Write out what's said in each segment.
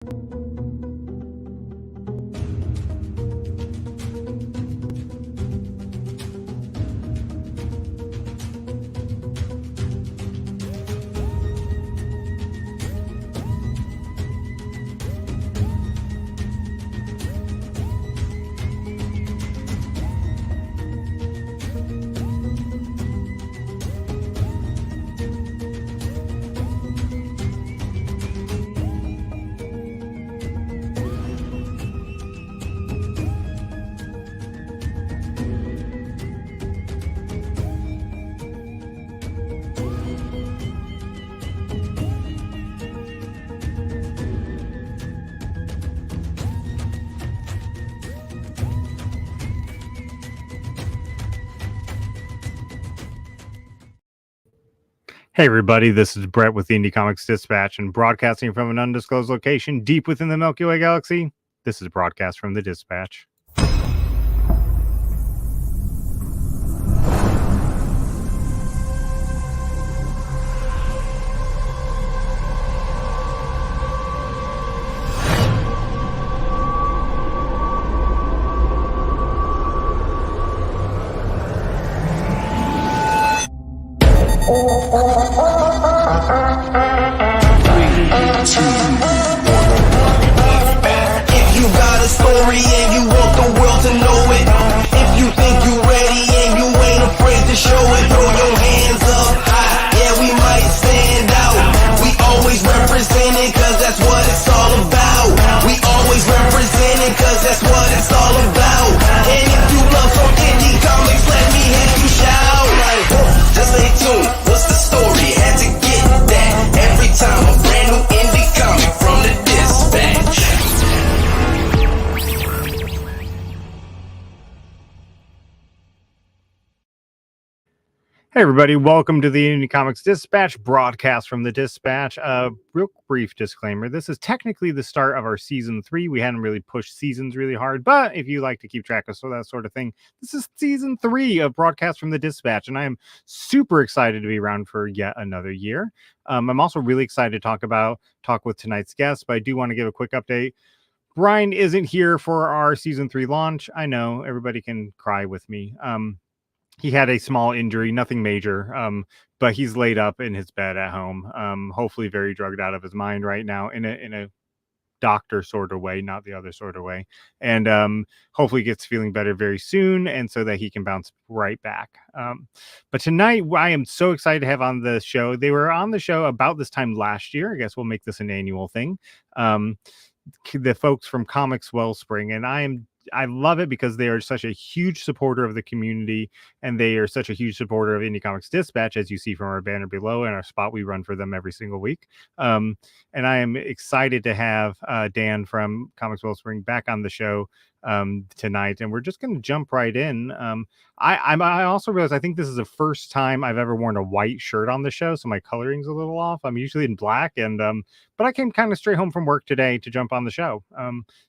Hey everybody, this is Brett with the Indie Comics Dispatch, and broadcasting from an undisclosed location deep within the Milky Way galaxy, this is a broadcast from the Dispatch. If you got a story and you want the world to know it, if you think you ready and you ain't afraid to show it, throw your hands up high, yeah, we might stand out. We always representing cause that's what it's all about. We always representing cause that's what it's all about. And if you love some indie comics, let me hear you shout. Like, just stay tuned, what's the story? Had to get that every time a brand new indie comic from the Dispatch. Hey everybody, welcome to the Indie Comics Dispatch broadcast from the Dispatch. Real brief disclaimer, this is technically the start of our season 3. We hadn't really pushed seasons really hard, but if you like to keep track of that sort of thing, this is season 3 of broadcast from the Dispatch, and I am super excited to be around for yet another year. I'm also really excited to talk with tonight's guest, but I do want to give a quick update. Brian isn't here for our season 3 launch. I know everybody can cry with me. He had a small injury, nothing major, but he's laid up in his bed at home, hopefully very drugged out of his mind right now in a doctor sort of way, not the other sort of way, and hopefully gets feeling better very soon, and so that he can bounce right back. But tonight, I am so excited to have on the show. They were on the show about this time last year. I guess we'll make this an annual thing. The folks from Comix Well Spring, and I love it because they are such a huge supporter of the community, and they are such a huge supporter of Indie Comics Dispatch, as you see from our banner below and our spot we run for them every single week. And I am excited to have Dan from Comix Well Spring back on the show tonight, and we're just going to jump right in. I also realized I think this is the first time I've ever worn a white shirt on the show, so my coloring's a little off. I'm usually in black, and but I came kind of straight home from work today to jump on the show,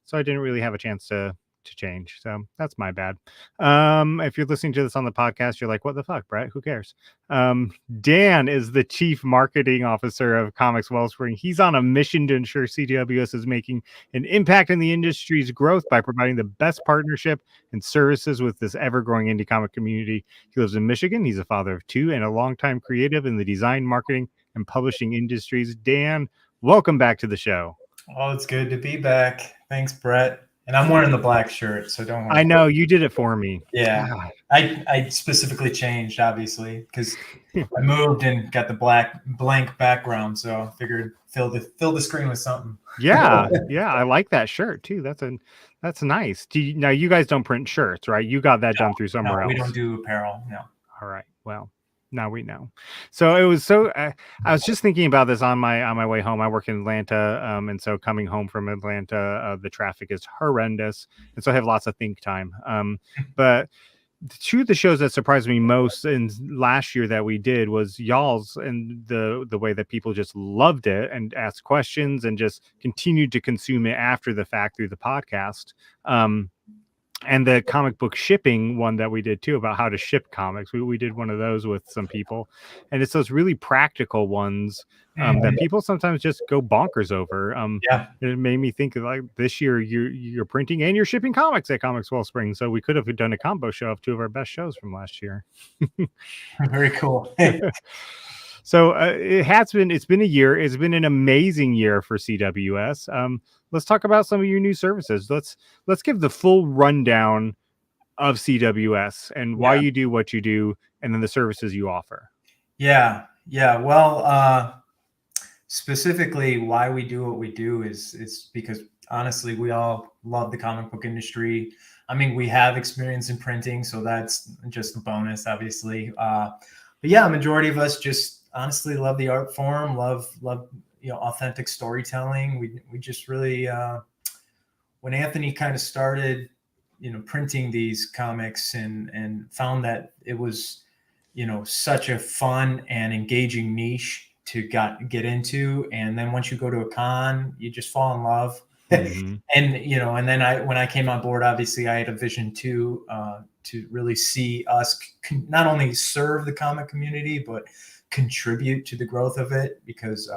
so I didn't really have a chance to change, so that's my bad. If you're listening to this on the podcast, you're like, what the fuck, Brett, who cares? Dan is the chief marketing officer of Comix Well Spring. He's on a mission to ensure CWS is making an impact in the industry's growth by providing the best partnership and services with this ever-growing indie comic community. He lives in Michigan. He's a father of 2 and a longtime creative in the design, marketing, and publishing industries. Dan, welcome back to the show. Oh, it's good to be back. Thanks, Brett. And I'm wearing the black shirt, so don't worry. I know, you did it for me. Yeah. God. I specifically changed, obviously, because I moved and got the blank background, so I figured fill the screen with something. Yeah, I like that shirt too. That's nice. Now you guys don't print shirts, right? You got that done through somewhere else. We don't do apparel. No. All right. Well, now we know. So it was I was just thinking about this on my way home. I work in Atlanta, and so coming home from Atlanta, the traffic is horrendous, and so I have lots of think time. But two of the shows that surprised me most in last year that we did was y'all's, and the way that people just loved it and asked questions and just continued to consume it after the fact through the podcast. and the comic book shipping one that we did too, about how to ship comics. We did one of those with some people, and it's those really practical ones that people sometimes just go bonkers over. Yeah. It made me think of, like, this year you're printing and you're shipping comics at Comix Well Spring, so we could have done a combo show of two of our best shows from last year. Very cool. So it's been a year. It's been an amazing year for CWS. Let's talk about some of your new services. Let's give the full rundown of CWS and why you do what you do, and then the services you offer. Yeah. Well, specifically why we do what we do is because honestly, we all love the comic book industry. I mean, we have experience in printing, so that's just a bonus, obviously. But yeah, a majority of us just honestly love the art form, love authentic storytelling. We just really when Anthony kind of started printing these comics and found that it was such a fun and engaging niche to get into, and then once you go to a con, you just fall in love. Mm-hmm. And then when I came on board, obviously I had a vision too, to really see us not only serve the comic community but contribute to the growth of it, because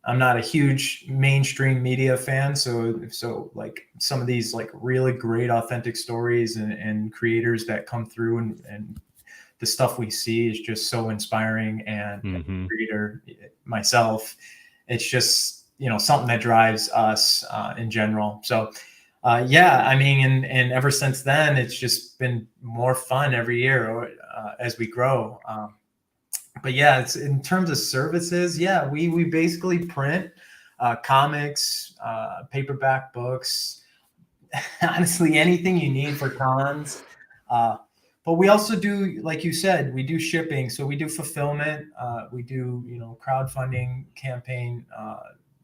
I'm not a huge mainstream media fan, so like some of these like really great authentic stories and creators that come through and the stuff we see is just so inspiring, and creator myself, it's just something that drives us in general. So I mean, and ever since then it's just been more fun every year as we grow. But yeah, it's in terms of services. Yeah, we basically print comics, paperback books, honestly, anything you need for cons. But we also do, like you said, we do shipping. So we do fulfillment. We do, crowdfunding campaign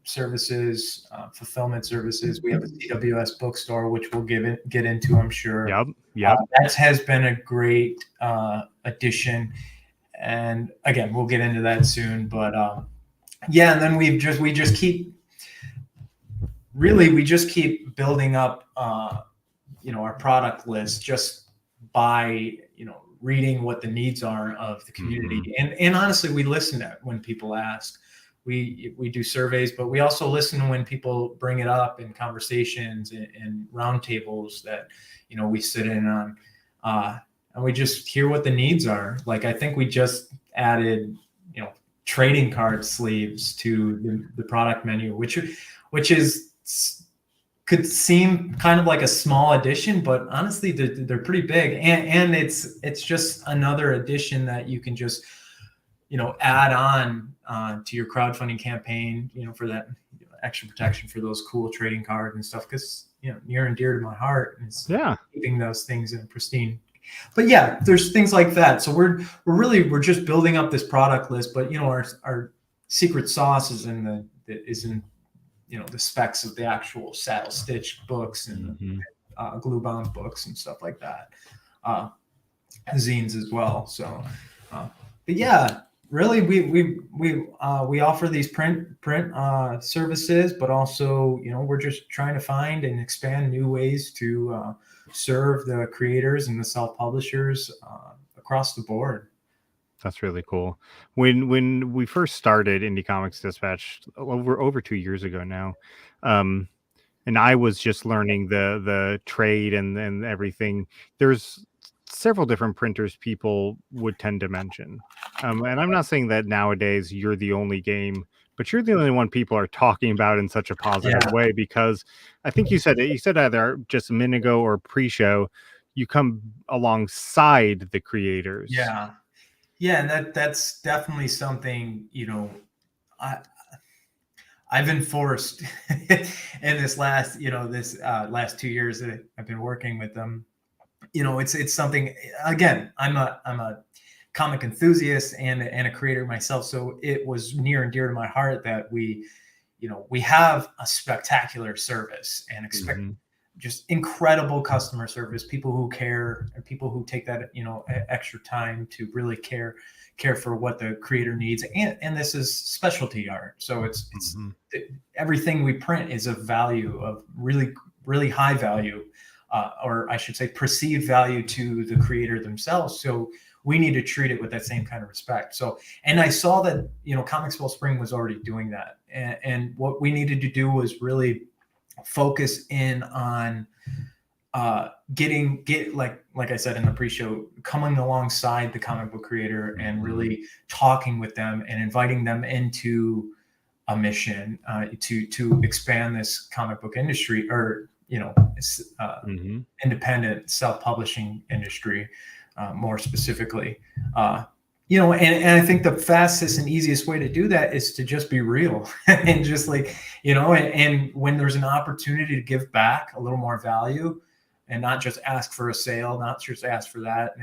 services, fulfillment services. We have a CWS bookstore, which we'll get into, I'm sure. Yep. That has been a great addition. And again, we'll get into that soon, but and then we just keep building up our product list just by reading what the needs are of the community. And honestly, we listen to when people ask. We do surveys, but we also listen when people bring it up in conversations and roundtables that we sit in on. And we just hear what the needs are. Like, I think we just added, trading card sleeves to the product menu, which could seem kind of like a small addition, but honestly, they're pretty big. And it's just another addition that you can just, add on to your crowdfunding campaign, for that extra protection for those cool trading cards and stuff. Because near and dear to my heart is keeping those things in pristine. But yeah, there's things like that. So we're just building up this product list, but our secret sauce is in the specs of the actual saddle stitch books and glue bound books and stuff like that. Zines as well. So, but yeah, really we offer these print services, but also we're just trying to find and expand new ways to serve the creators and the self-publishers across the board. That's really cool. When we first started Indie Comics Dispatch over 2 years ago now, and I was just learning the trade and everything, there's several different printers people would tend to mention. And I'm not saying that nowadays you're the only game, but you're the only one people are talking about in such a positive way, because I think you said either just a minute ago or pre-show, you come alongside the creators. Yeah, and that's definitely something I've enforced in this last last 2 years that I've been working with them. It's something. Again, I'm a comic enthusiast and a creator myself, so it was near and dear to my heart that we have a spectacular service and expect just incredible customer service, people who care and people who take that extra time to really care for what the creator needs. And this is specialty art, so it's everything we print is of value, of really high value. or I should say perceived value to the creator themselves. So we need to treat it with that same kind of respect. So, and I saw that, Comix Well Spring was already doing that. And what we needed to do was really focus in on like I said in the pre-show, coming alongside the comic book creator and really talking with them and inviting them into a mission to expand this comic book industry, or independent self-publishing industry, more specifically. And I think the fastest and easiest way to do that is to just be real and just and when there's an opportunity to give back a little more value and not just ask for a sale, not just ask for that,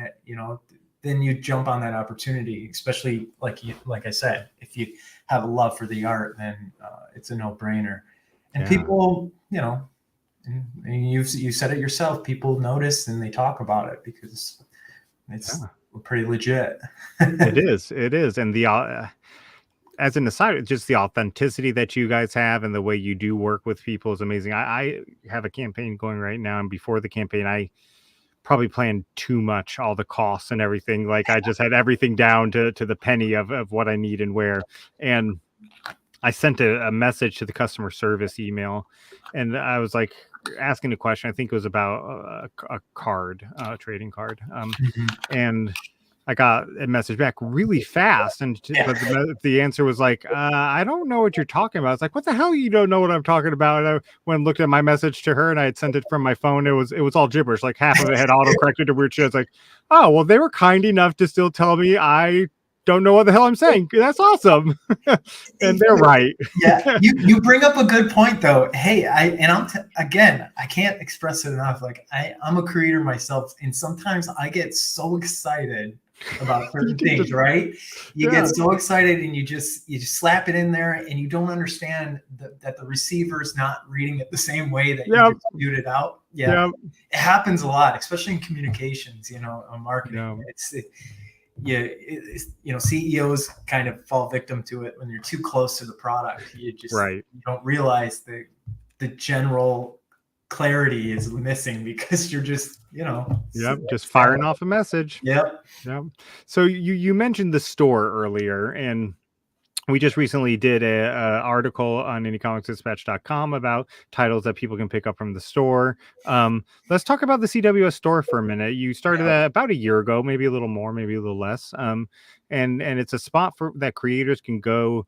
then you jump on that opportunity, especially like I said, if you have a love for the art, then it's a no-brainer. And people, and you said it yourself, people notice and they talk about it because it's pretty legit. It is. And as an aside, just the authenticity that you guys have and the way you do work with people is amazing. I have a campaign going right now, and before the campaign, I probably planned too much, all the costs and everything. Like I just had everything down to the penny of what I need and where. And I sent a message to the customer service email, and I was like asking a question. I think it was about a card, a trading card. And I got a message back really fast, but the answer was like, I don't know what you're talking about. It's like, what the hell? You don't know what I'm talking about? And I went and looked at my message to her, and I had sent it from my phone. It was all gibberish. Like half of it had auto-corrected to weird shit. It's like, oh, well, they were kind enough to still tell me I don't know what the hell I'm saying. That's awesome. And they're right. Yeah. You bring up a good point though. Hey, again, I can't express it enough. Like I'm a creator myself, and sometimes I get so excited about certain things, right? You get so excited and you just slap it in there, and you don't understand that the receiver's not reading it the same way that you just spewed it out. It happens a lot, especially in communications, on marketing. CEOs kind of fall victim to it when you're too close to the product. You just you don't realize the general clarity is missing because you're just just firing off a message. Yep. So you mentioned the store earlier, and we just recently did a article on IndieComicsDispatch.com about titles that people can pick up from the store. Let's talk about the CWS store for a minute. You started that about a year ago, maybe a little more, maybe a little less. And it's a spot that creators can go.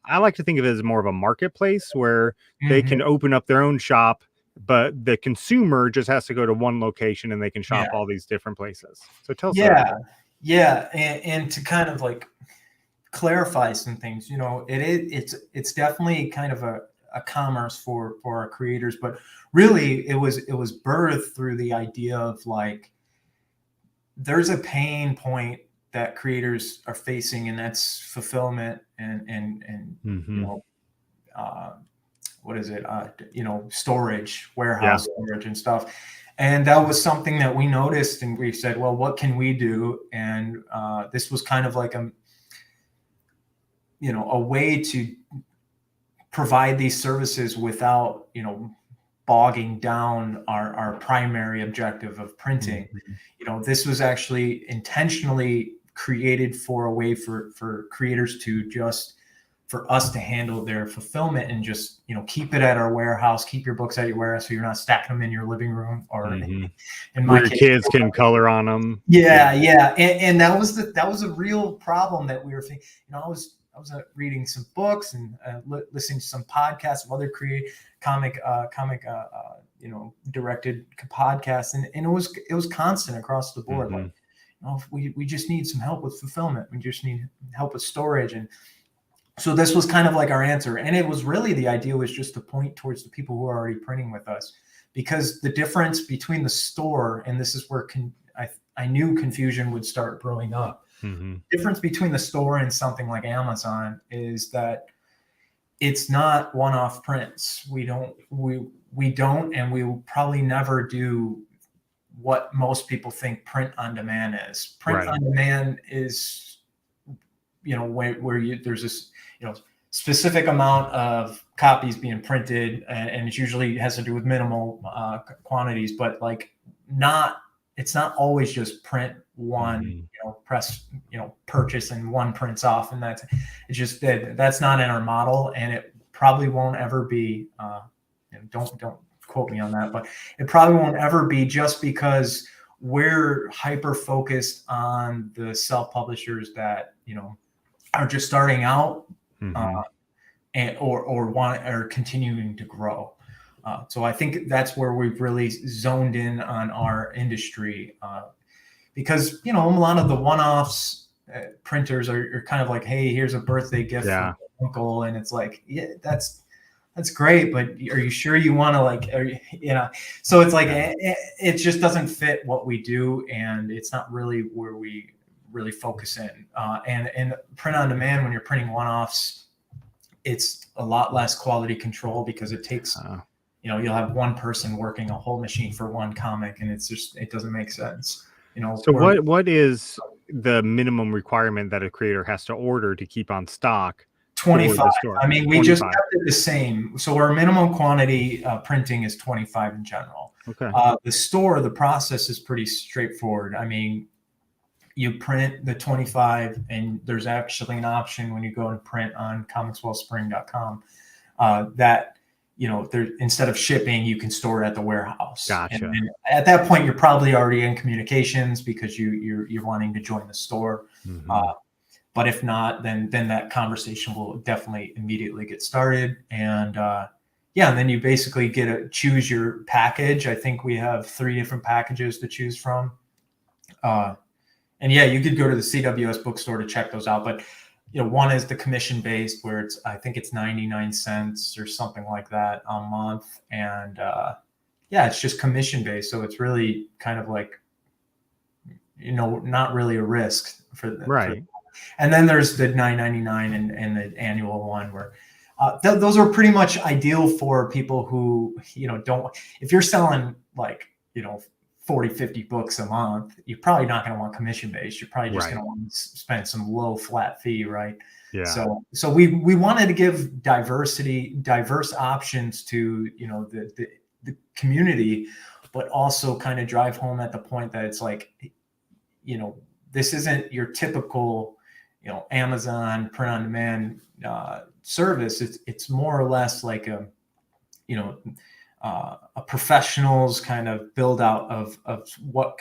I like to think of it as more of a marketplace where they can open up their own shop, but the consumer just has to go to one location and they can shop all these different places. So tell us. And to kind of like clarify some things, it's definitely kind of a commerce for our creators, but really it was birthed through the idea of like there's a pain point that creators are facing, and that's fulfillment and what is it? Storage, warehouse storage and stuff. And that was something that we noticed, and we said, well, what can we do? And this was kind of like a way to provide these services without, bogging down our primary objective of printing. This was actually intentionally created for a way for creators for us to handle their fulfillment and just, keep it at our warehouse, keep your books at your warehouse so you're not stacking them in your living room or in my case, kids can color on them. And that was a real problem that we were thinking. I was reading some books and listening to some podcasts of other comic directed podcasts, and it was constant across the board. Like, we just need some help with fulfillment. We just need help with storage. And so this was kind of like our answer. And it was really, the idea was just to point towards the people who are already printing with us, because the difference between the store, and this is where I knew confusion would start brewing up. Difference between the store and something like Amazon is that it's not one-off prints. We don't, and we will probably never do what most people think print on demand is. Print on demand is, where there's this, specific amount of copies being printed, and it usually has to do with minimal quantities, but like it's not always just print one, press, purchase and one prints off, and that's not in our model, and it probably won't ever be. Don't quote me on that, but it probably won't ever be, just because we're hyper focused on the self-publishers that are just starting out, or continuing to grow. So I think that's where we've really zoned in on our industry, because a lot of the one-offs printers are kind of like, hey, here's a birthday gift from my uncle, and it's like, yeah, that's great, but are you sure you want to so it's like it just doesn't fit what we do, and it's not really where we really focus in. And print on demand, when you're printing one-offs, it's a lot less quality control, because it takes you'll have one person working a whole machine for one comic, and it doesn't make sense. So what is the minimum requirement that a creator has to order to keep on stock? 25. I mean, we 25. Just kept it the same. So our minimum quantity printing is 25 in general. Okay. The process is pretty straightforward. I mean, you print the 25, and there's actually an option when you go and print on comicswellspring.com that there, instead of shipping, you can store it at the warehouse. Gotcha. And at that point, you're probably already in communications, because you're wanting to join the store. But if not, then that conversation will definitely immediately get started. And and then you basically get to choose your package. I think we have 3 different packages to choose from. And you could go to the CWS bookstore to check those out. But one is the commission based, where I think it's 99 cents or something like that a month. And it's just commission based. So it's really kind of like, not really a risk for the right. And then there's the $9.99 and the annual one, where those are pretty much ideal for people who, don't, if you're selling 40, 50 books a month, you're probably not going to want commission based. You're probably just going to want to spend some low flat fee. Right. Yeah. So we wanted to give diverse options to, the community, but also kind of drive home at the point that it's like, this isn't your typical, Amazon print on demand service. It's more or less like a professional's kind of build out of what,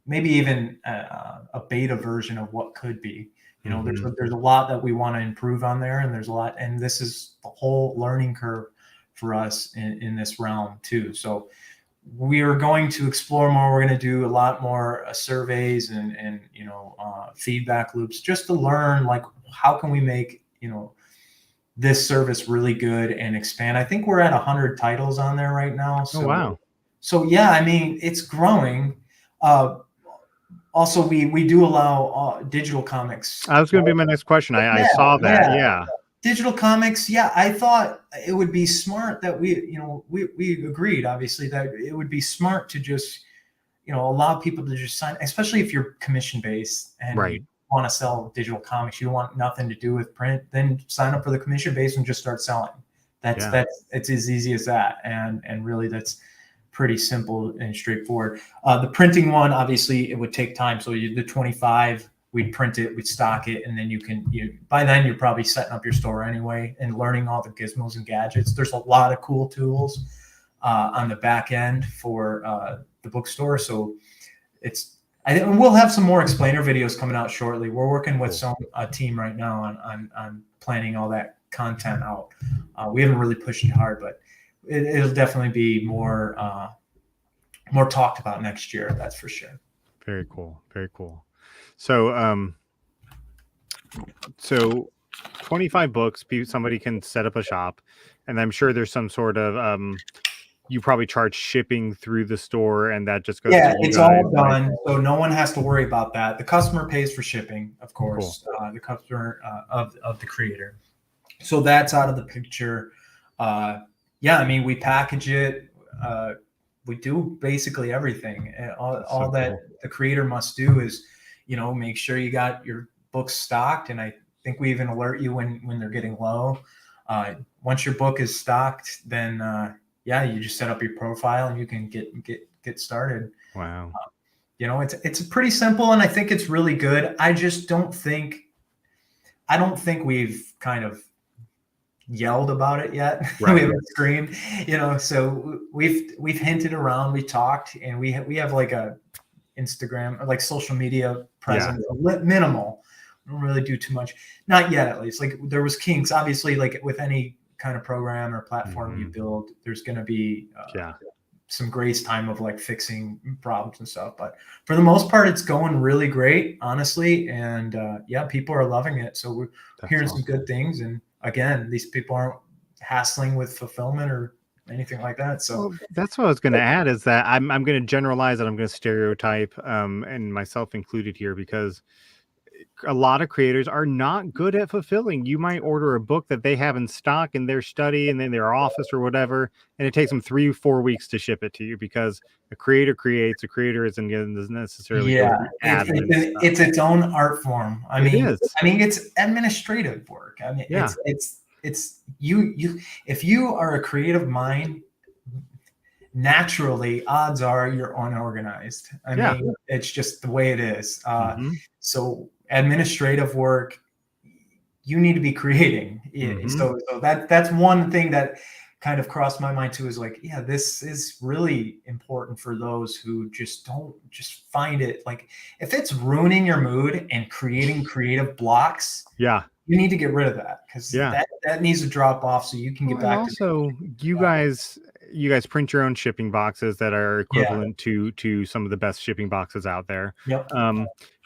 maybe even a beta version of what could be. There's a lot that we want to improve on there, and there's a lot, and this is the whole learning curve for us in this realm too. So we are going to explore more. We're going to do a lot more surveys and feedback loops, just to learn how can we make this service really good and expand. I think we're at 100 titles on there right now. So, oh, wow. So yeah, I mean, it's growing. Also, we do allow digital comics. That was going to be my next question. I saw that. Yeah. Digital comics. Yeah. I thought it would be smart that we agreed, obviously, that it would be smart to just, allow people to just sign, especially if you're commission based and right. want to sell digital comics. You want nothing to do with print, then sign up for the commission base and just start selling. It's as easy as that. And really that's pretty simple and straightforward. The printing one, obviously it would take time. So the 25, we'd print it, we'd stock it, and then by then you're probably setting up your store anyway and learning all the gizmos and gadgets. There's a lot of cool tools on the back end for the bookstore. So and we'll have some more explainer videos coming out shortly. We're working with a team right now on planning all that content out. We haven't really pushed it hard, but it'll definitely be more talked about next year. That's for sure. Very cool. Very cool. So 25 books, somebody can set up a shop, and I'm sure there's some sort of you probably charge shipping through the store, and that just goes. Yeah, it's all done, so no one has to worry about that. The customer pays for shipping, of course. Cool. The customer of the creator, so that's out of the picture. I mean, we package it. We do basically everything. All that cool. The creator must do is, make sure you got your books stocked, and think we even alert you when they're getting low. Once your book is stocked, then you just set up your profile and you can get started. Wow. It's pretty simple, and I think it's really good. I don't think we've kind of yelled about it yet. Right. We haven't screamed, so we've hinted around, we talked, and we have like a Instagram or like social media presence, minimal. We don't really do too much, not yet, at least. Like there was kinks, obviously, like with any kind of program or platform you build, there's going to be some grace time of like fixing problems and stuff. But for the most part, it's going really great, honestly. And people are loving it. So we're hearing some good things. And again, these people aren't hassling with fulfillment or anything like that. So that's what I was going to add, is that I'm going to generalize and I'm going to stereotype, and myself included here, because a lot of creators are not good at fulfilling. You might order a book that they have in stock in their study and in their office or whatever, and it takes them 3-4 weeks to ship it to you, because a creator creates. A creator isn't necessarily it's its own art form. I mean, it's administrative work. I mean, it's you if you are a creative mind, naturally odds are you're unorganized. I mean, it's just the way it is. So administrative work, you need to be creating. So that's one thing that kind of crossed my mind too, is like, this is really important for those who just find it, like, if it's ruining your mood and creating creative blocks, you need to get rid of that, because that needs to drop off so you can get back. Also, you guys print your own shipping boxes that are equivalent to some of the best shipping boxes out there.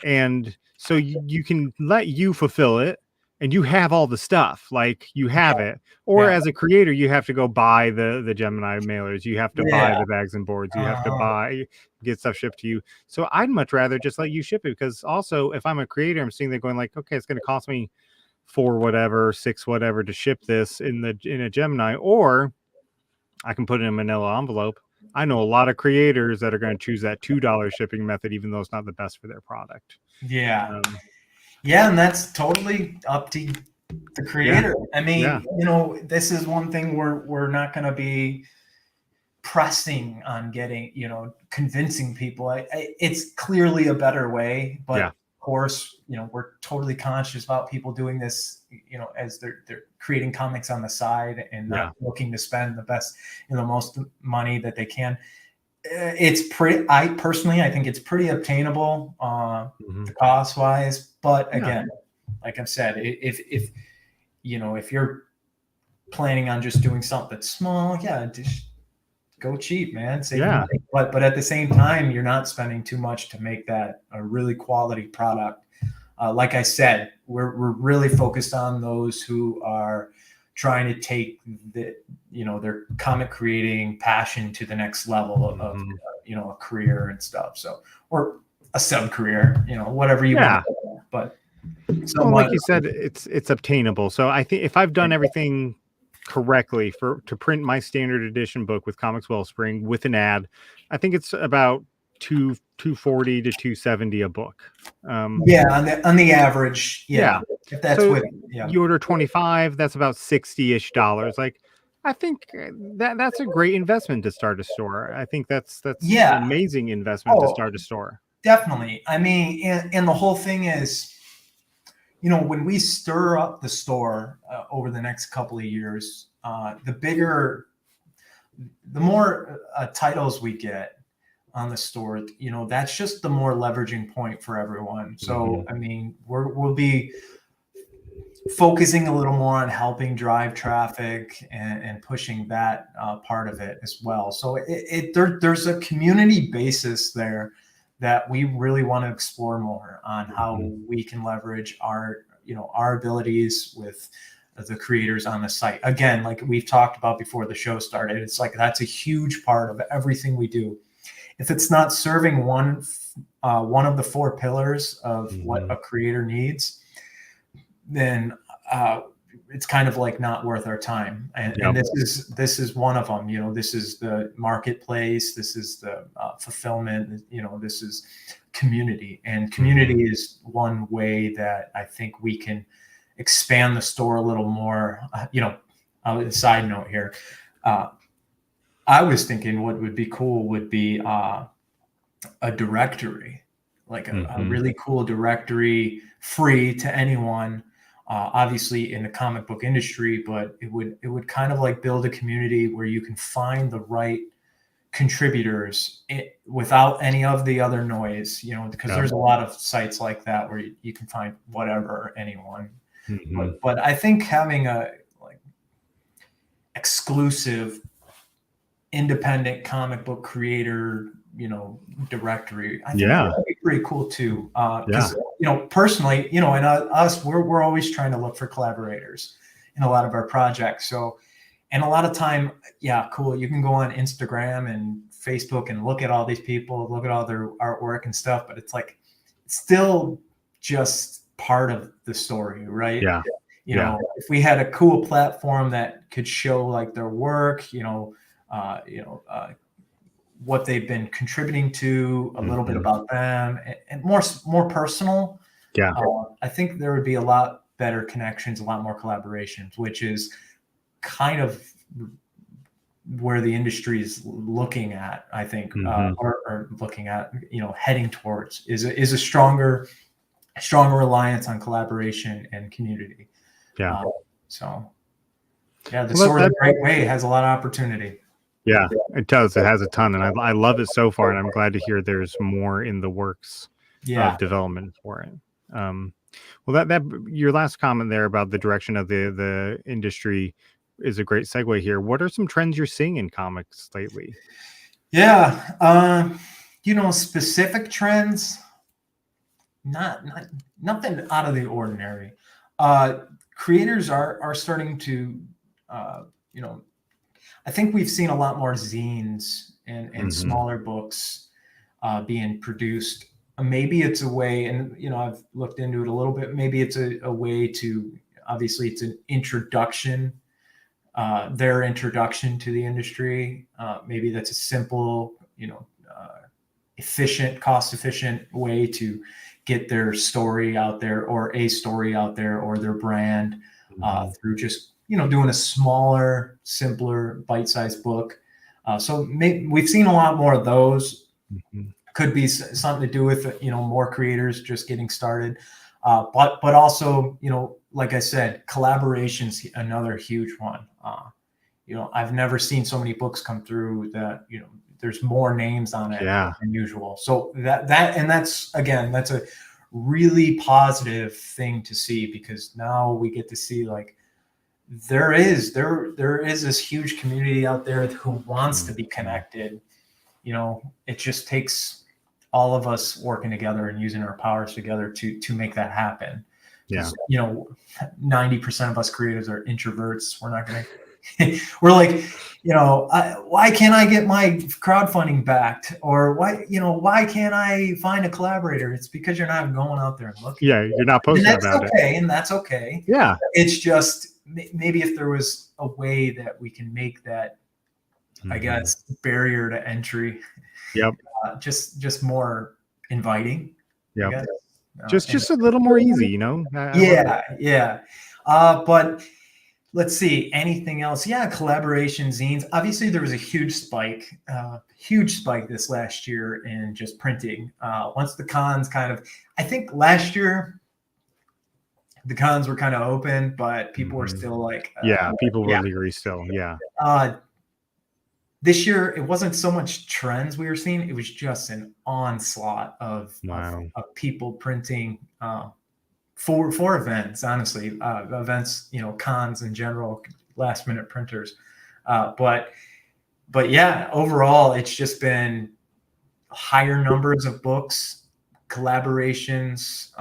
And so you can let you fulfill it, and you have all the stuff, like you have it. Or as a creator, you have to go buy the Gemini mailers. You have to buy the bags and boards. You have to get stuff shipped to you. So I'd much rather just let you ship it, because also if I'm a creator, I'm sitting there going like, okay, it's going to cost me $6 whatever to ship this in a Gemini, or I can put it in a manila envelope. I know a lot of creators that are going to choose that $2 shipping method, even though it's not the best for their product. And that's totally up to the creator. I mean, this is one thing we're not going to be pressing on getting, convincing people. It's clearly a better way, but of course, we're totally conscious about people doing this, as they're creating comics on the side and not looking to spend the best, most money that they can. I think it's pretty obtainable, cost wise, but again, like I've said, if you're planning on just doing something small, just go cheap, man. But at the same time, you're not spending too much to make that a really quality product. Like I said, we're really focused on those who are trying to take their comic creating passion to the next level of a career and stuff. So, or a sub career, whatever you want. But like you said, it's obtainable. So I think if I've done everything correctly to print my standard edition book with Comix Well Spring with an ad, I think it's about $240 to $270 a book. On the average. If that's so you order 25, that's about $60-ish. Like, I think that's a great investment to start a store. I think that's an amazing investment to start a store. Definitely. I mean, and the whole thing is, when we stir up the store over the next couple of years, the more titles we get on the store, that's just the more leveraging point for everyone. So, I mean, we'll be focusing a little more on helping drive traffic and pushing that part of it as well. So there's a community basis there that we really want to explore more on how we can leverage our abilities with the creators on the site. Again, like we've talked about before the show started, it's like that's a huge part of everything we do. If it's not serving one of the 4 pillars of what a creator needs, then it's kind of like not worth our time. And this is one of them. This is the marketplace. This is the fulfillment. This is community. And community is one way that I think we can expand the store a little more. A side note here, I was thinking what would be cool would be a directory, like a really cool directory, free to anyone. Obviously in the comic book industry, but it would kind of like build a community where you can find the right contributors without any of the other noise, because there's a lot of sites like that where you can find whatever, anyone. But I think having a like exclusive independent comic book creator, directory, I think that would be pretty cool too. Because personally, and us, we're always trying to look for collaborators in a lot of our projects. So, and a lot of time, cool. You can go on Instagram and Facebook and look at all these people, look at all their artwork and stuff, but it's like, it's still just part of the story, right? If we had a cool platform that could show like their work, what they've been contributing to, a little bit about them, and more personal. I think there would be a lot better connections, a lot more collaborations, which is kind of where the industry is looking at, I think, or looking at, heading towards is a stronger reliance on collaboration and community. The Sword of the Great Way has a lot of opportunity. Yeah, it does. It has a ton, and I love it so far, and I'm glad to hear there's more in the works of development for it. Well, that your last comment there about the direction of the industry is a great segue here. What are some trends you're seeing in comics lately? Specific trends, nothing out of the ordinary. Creators are starting to, I think we've seen a lot more zines and smaller books being produced. Maybe it's a way, and I've looked into it a little bit. Maybe it's a way to, obviously, it's an introduction, their introduction to the industry. Maybe that's a simple, efficient, cost-efficient way to get their story out there, or a story out there, or their brand through just doing a smaller, simpler, bite-sized book. So we've seen a lot more of those. Could be something to do with more creators just getting started, but also like I said, collaboration's another huge one. I've never seen so many books come through that there's more names on it than usual. So that's a really positive thing to see, because now we get to see like there is this huge community out there who wants to be connected. It just takes all of us working together and using our powers together to make that happen. 90% of us creators are introverts. We're not gonna we're like, why can't I get my crowdfunding backed? Or why can't I find a collaborator? It's because you're not going out there and looking. You're not posting about it. And that's okay. It's just maybe if there was a way that we can make that, I guess, barrier to entry, just more inviting. Just a little more easy, but let's see, anything else? Collaboration zines. Obviously there was a huge spike this last year in just printing. Once the cons I think last year the cons were kind of open, but people were still like, people were leery still. This year, it wasn't so much trends we were seeing. It was just an onslaught of people printing for events, honestly. Events, cons in general, last minute printers. But overall, it's just been higher numbers of books, collaborations,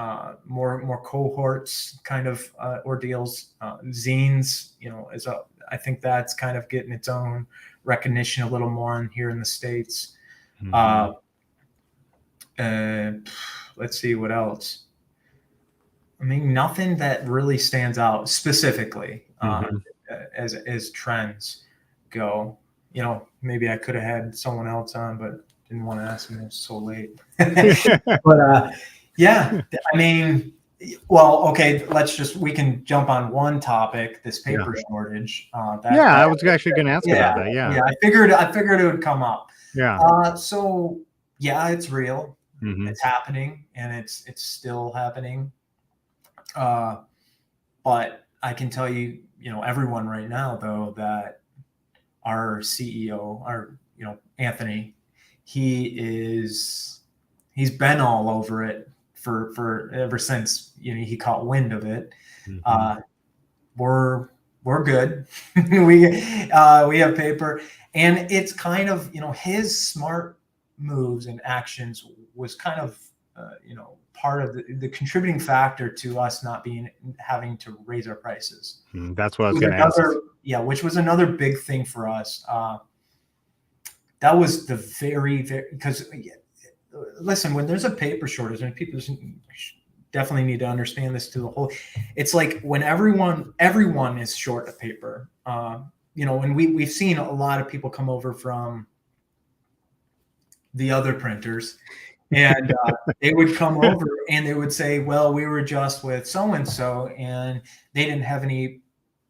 more cohorts kind of ordeals, zines, I think that's kind of getting its own recognition a little more here in the States. Let's see what else. I mean, nothing that really stands out specifically as trends go. Maybe I could have had someone else on, but didn't want to ask him. It was so late. But I mean, Well, okay, we can jump on one topic, this paper shortage. I was actually going to ask about that. Yeah. I figured it would come up. Yeah. So yeah, it's real. Mhm. It's happening, and it's still happening. But I can tell you, everyone right now, though, that our CEO, Anthony, he's been all over it for ever since he caught wind of it. Mhm. We're good. we have paper, and it's kind of his smart moves and actions was kind of part of the contributing factor to us not having to raise our prices. That's what I was going to ask. Yeah, which was another big thing for us. That was the very because listen, when there's a paper shortage, and people definitely need to understand this to the whole. It's like when everyone is short of paper. And we've seen a lot of people come over from the other printers, and they would come over and they would say, well, we were just with so and so, and they didn't have any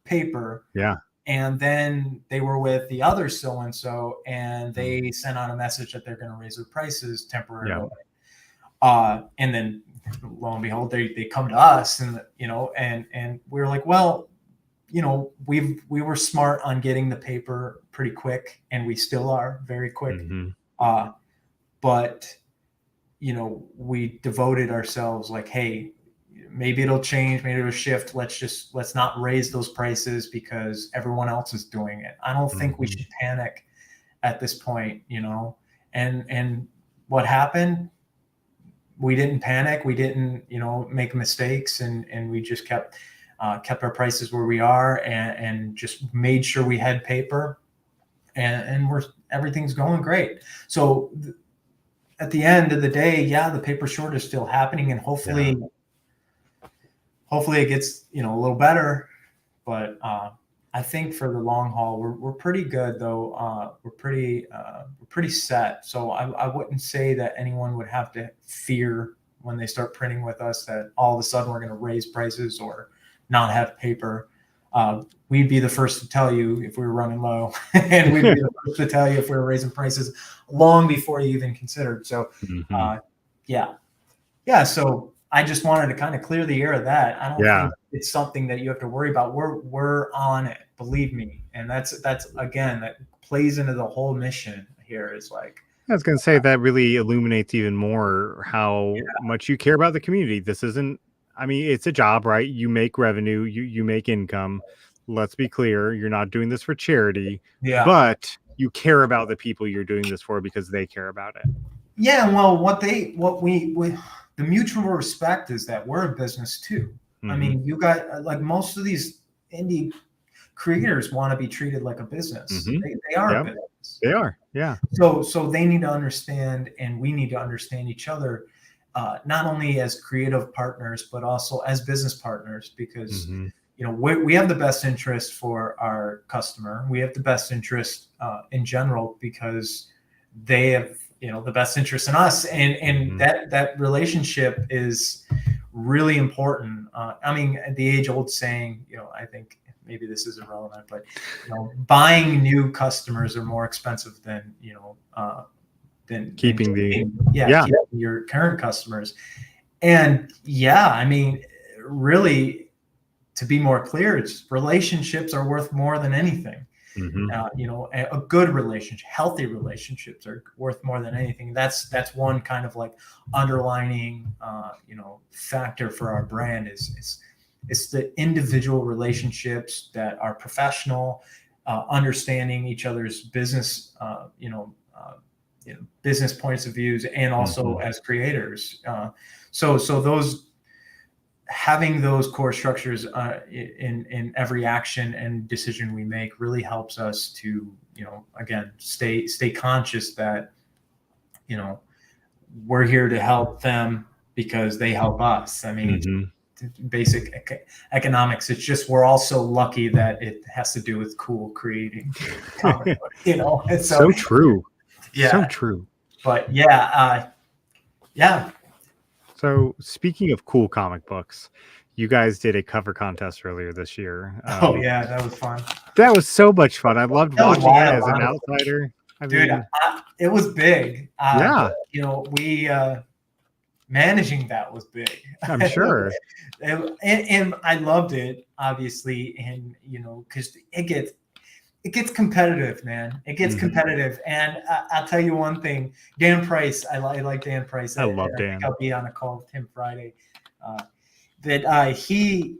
paper. Yeah. And then they were with the other so and so, and they sent out a message that they're going to raise their prices temporarily. Yeah. And then lo and behold, they come to us, and and we're like, well, we were smart on getting the paper pretty quick, and we still are very quick. Mm-hmm. But we devoted ourselves like, hey, maybe it'll change, maybe it'll shift. Let's not raise those prices because everyone else is doing it. I don't think we should panic at this point, and what happened, we didn't panic. We didn't, make mistakes, and we just kept our prices where we are, and just made sure we had paper, and everyth's going great. So at the end of the day, the paper shortage is still happening, and hopefully it gets a little better. But I think for the long haul, we're pretty good, though. We're pretty set. So I wouldn't say that anyone would have to fear when they start printing with us that all of a sudden we're going to raise prices or not have paper. We'd be the first to tell you if we were running low, and we'd be the first to tell you if we were raising prices long before you even considered. So, So I just wanted to kind of clear the air of that. I don't think it's something that you have to worry about. We're on it, believe me. And that's again, that plays into the whole mission here. Is like, I was going to say that really illuminates even more how much you care about the community. This isn't, I mean, it's a job, right? You make revenue, you make income. Let's be clear. You're not doing this for charity, but you care about the people you're doing this for because they care about it. Yeah. Well, the mutual respect is that we're a business too. Mm-hmm. I mean, you got like most of these indie creators want to be treated like a business. Mm-hmm. They are a business. They are. Yeah. So they need to understand, and we need to understand each other, not only as creative partners, but also as business partners, because, we have the best interest for our customer. We have the best interest in general because they have, the best interest in us, and that relationship is really important. I mean, the age-old saying, I think maybe this is irrelevant, but buying new customers are more expensive than keeping keeping your current customers. And I mean, really, to be more clear, it's relationships are worth more than anything. A good relationship, healthy relationships are worth more than anything. That's one kind of like underlining, factor for our brand is the individual relationships that are professional, understanding each other's business, business points of views, and also as creators. So those. Having those core structures in every action and decision we make really helps us to, again, stay conscious that, we're here to help them because they help us. I mean, basic economics. It's just we're all so lucky that it has to do with cool creating comic book, It's so true. Yeah. So true. But So speaking of cool comic books, you guys did a cover contest earlier this year. Oh yeah, that was fun. That was so much fun. I loved That was watching it wild, as an honestly. outsider. I Dude, mean, it was big. yeah, We managing that was big. I'm sure. And I loved it, obviously, and because it gets competitive, man. It gets competitive, and I'll tell you one thing: Dan Price. I like Dan Price. I love I Dan. think I'll be on a call with him Friday. That he,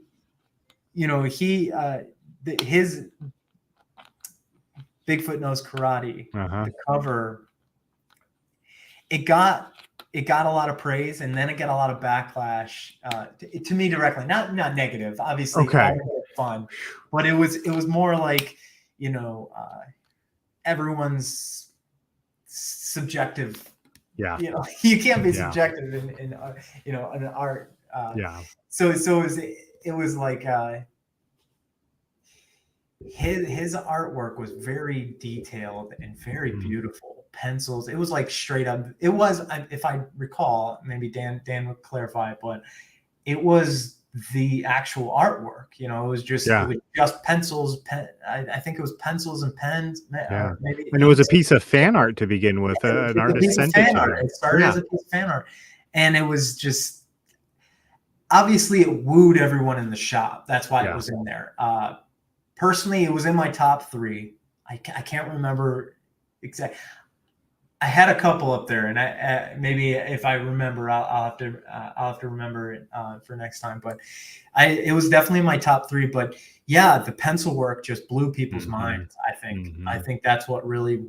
his Bigfoot Knows Karate, the cover, it got a lot of praise, and then it got a lot of backlash to me directly. Not negative, obviously. Okay. All of it fun, but it was more like everyone's subjective. Yeah. You can't be subjective in art. Yeah. So it was like his artwork was very detailed and very beautiful. Pencils. It was like straight up. It was, if I recall, maybe Dan would clarify, but it was the actual artwork. It was just pencils. I think it was pencils and pens. Yeah. Maybe, and it was a piece of fan art to begin with. An artist sent it to you. It started as a piece of fan art, and it was just. Obviously, it wooed everyone in the shop. That's why it was in there. Personally, it was in my top 3. I can't remember exactly. I had a couple up there, and I maybe if I remember, I'll have to remember it for next time. But it was definitely my top 3. But yeah, the pencil work just blew people's minds. I think that's what really,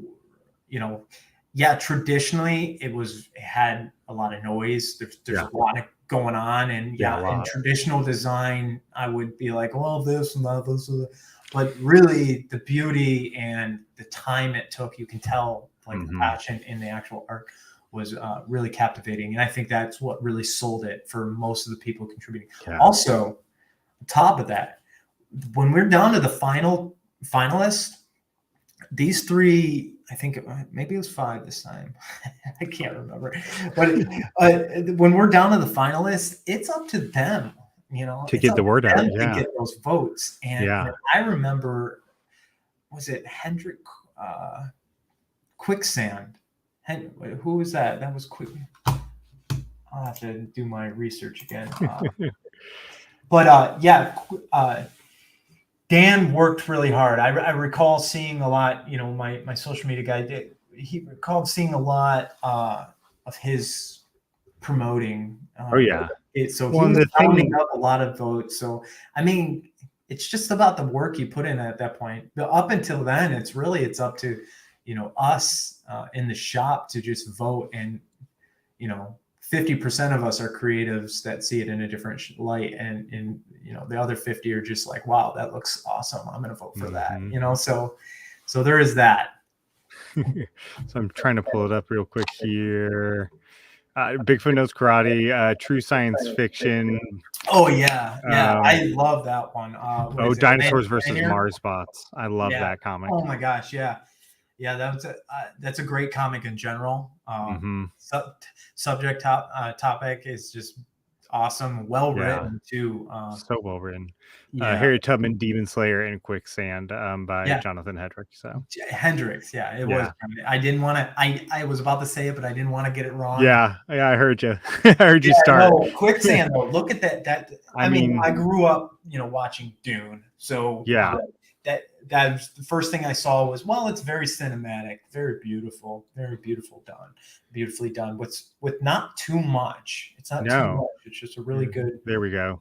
traditionally it had a lot of noise. There's a lot of going on, and in traditional design I would be like, well, this and that, but really the beauty and the time it took, you can tell the passion in the actual art was really captivating, and I think that's what really sold it for most of the people contributing. Also, on top of that, when we're down to the finalists, these 3, I think maybe it was 5 this time. I can't remember. But when we're down to the finalists, it's up to them, to get the word out. To get those votes. And I remember, was it Hendrik Quicksand? Who was that? That was Quick. I'll have to do my research again. Dan worked really hard. I recall seeing a lot, my social media guy he recalled seeing a lot of his promoting. So he was rounding up a lot of votes. So, I mean, it's just about the work you put in at that point. But up until then, it's up to, us in the shop to just vote. And, 50% of us are creatives that see it in a different light, and the other 50 are just like, wow, that looks awesome, I'm gonna vote for that. So there is that. So I'm trying to pull it up real quick here. Bigfoot Knows Karate, true science fiction. Oh yeah, I love that one. Dinosaurs versus Mars Bots. I love that comic. Oh my gosh, yeah, that's a great comic in general. Subject topic is just awesome, well written too. So well written. Harriet Tubman, Demon Slayer, and Quicksand by Jonathan Hendricks. So Hendricks, it was. I didn't want to. I was about to say it, but I didn't want to get it wrong. Yeah, I heard you. I heard you start. No, Quicksand though. Look at that. I mean, I grew up, watching Dune, so that's the first thing I saw was, well, it's very cinematic, very beautiful beautifully done. With not too much. It's not too much. It's just a really good. There we go.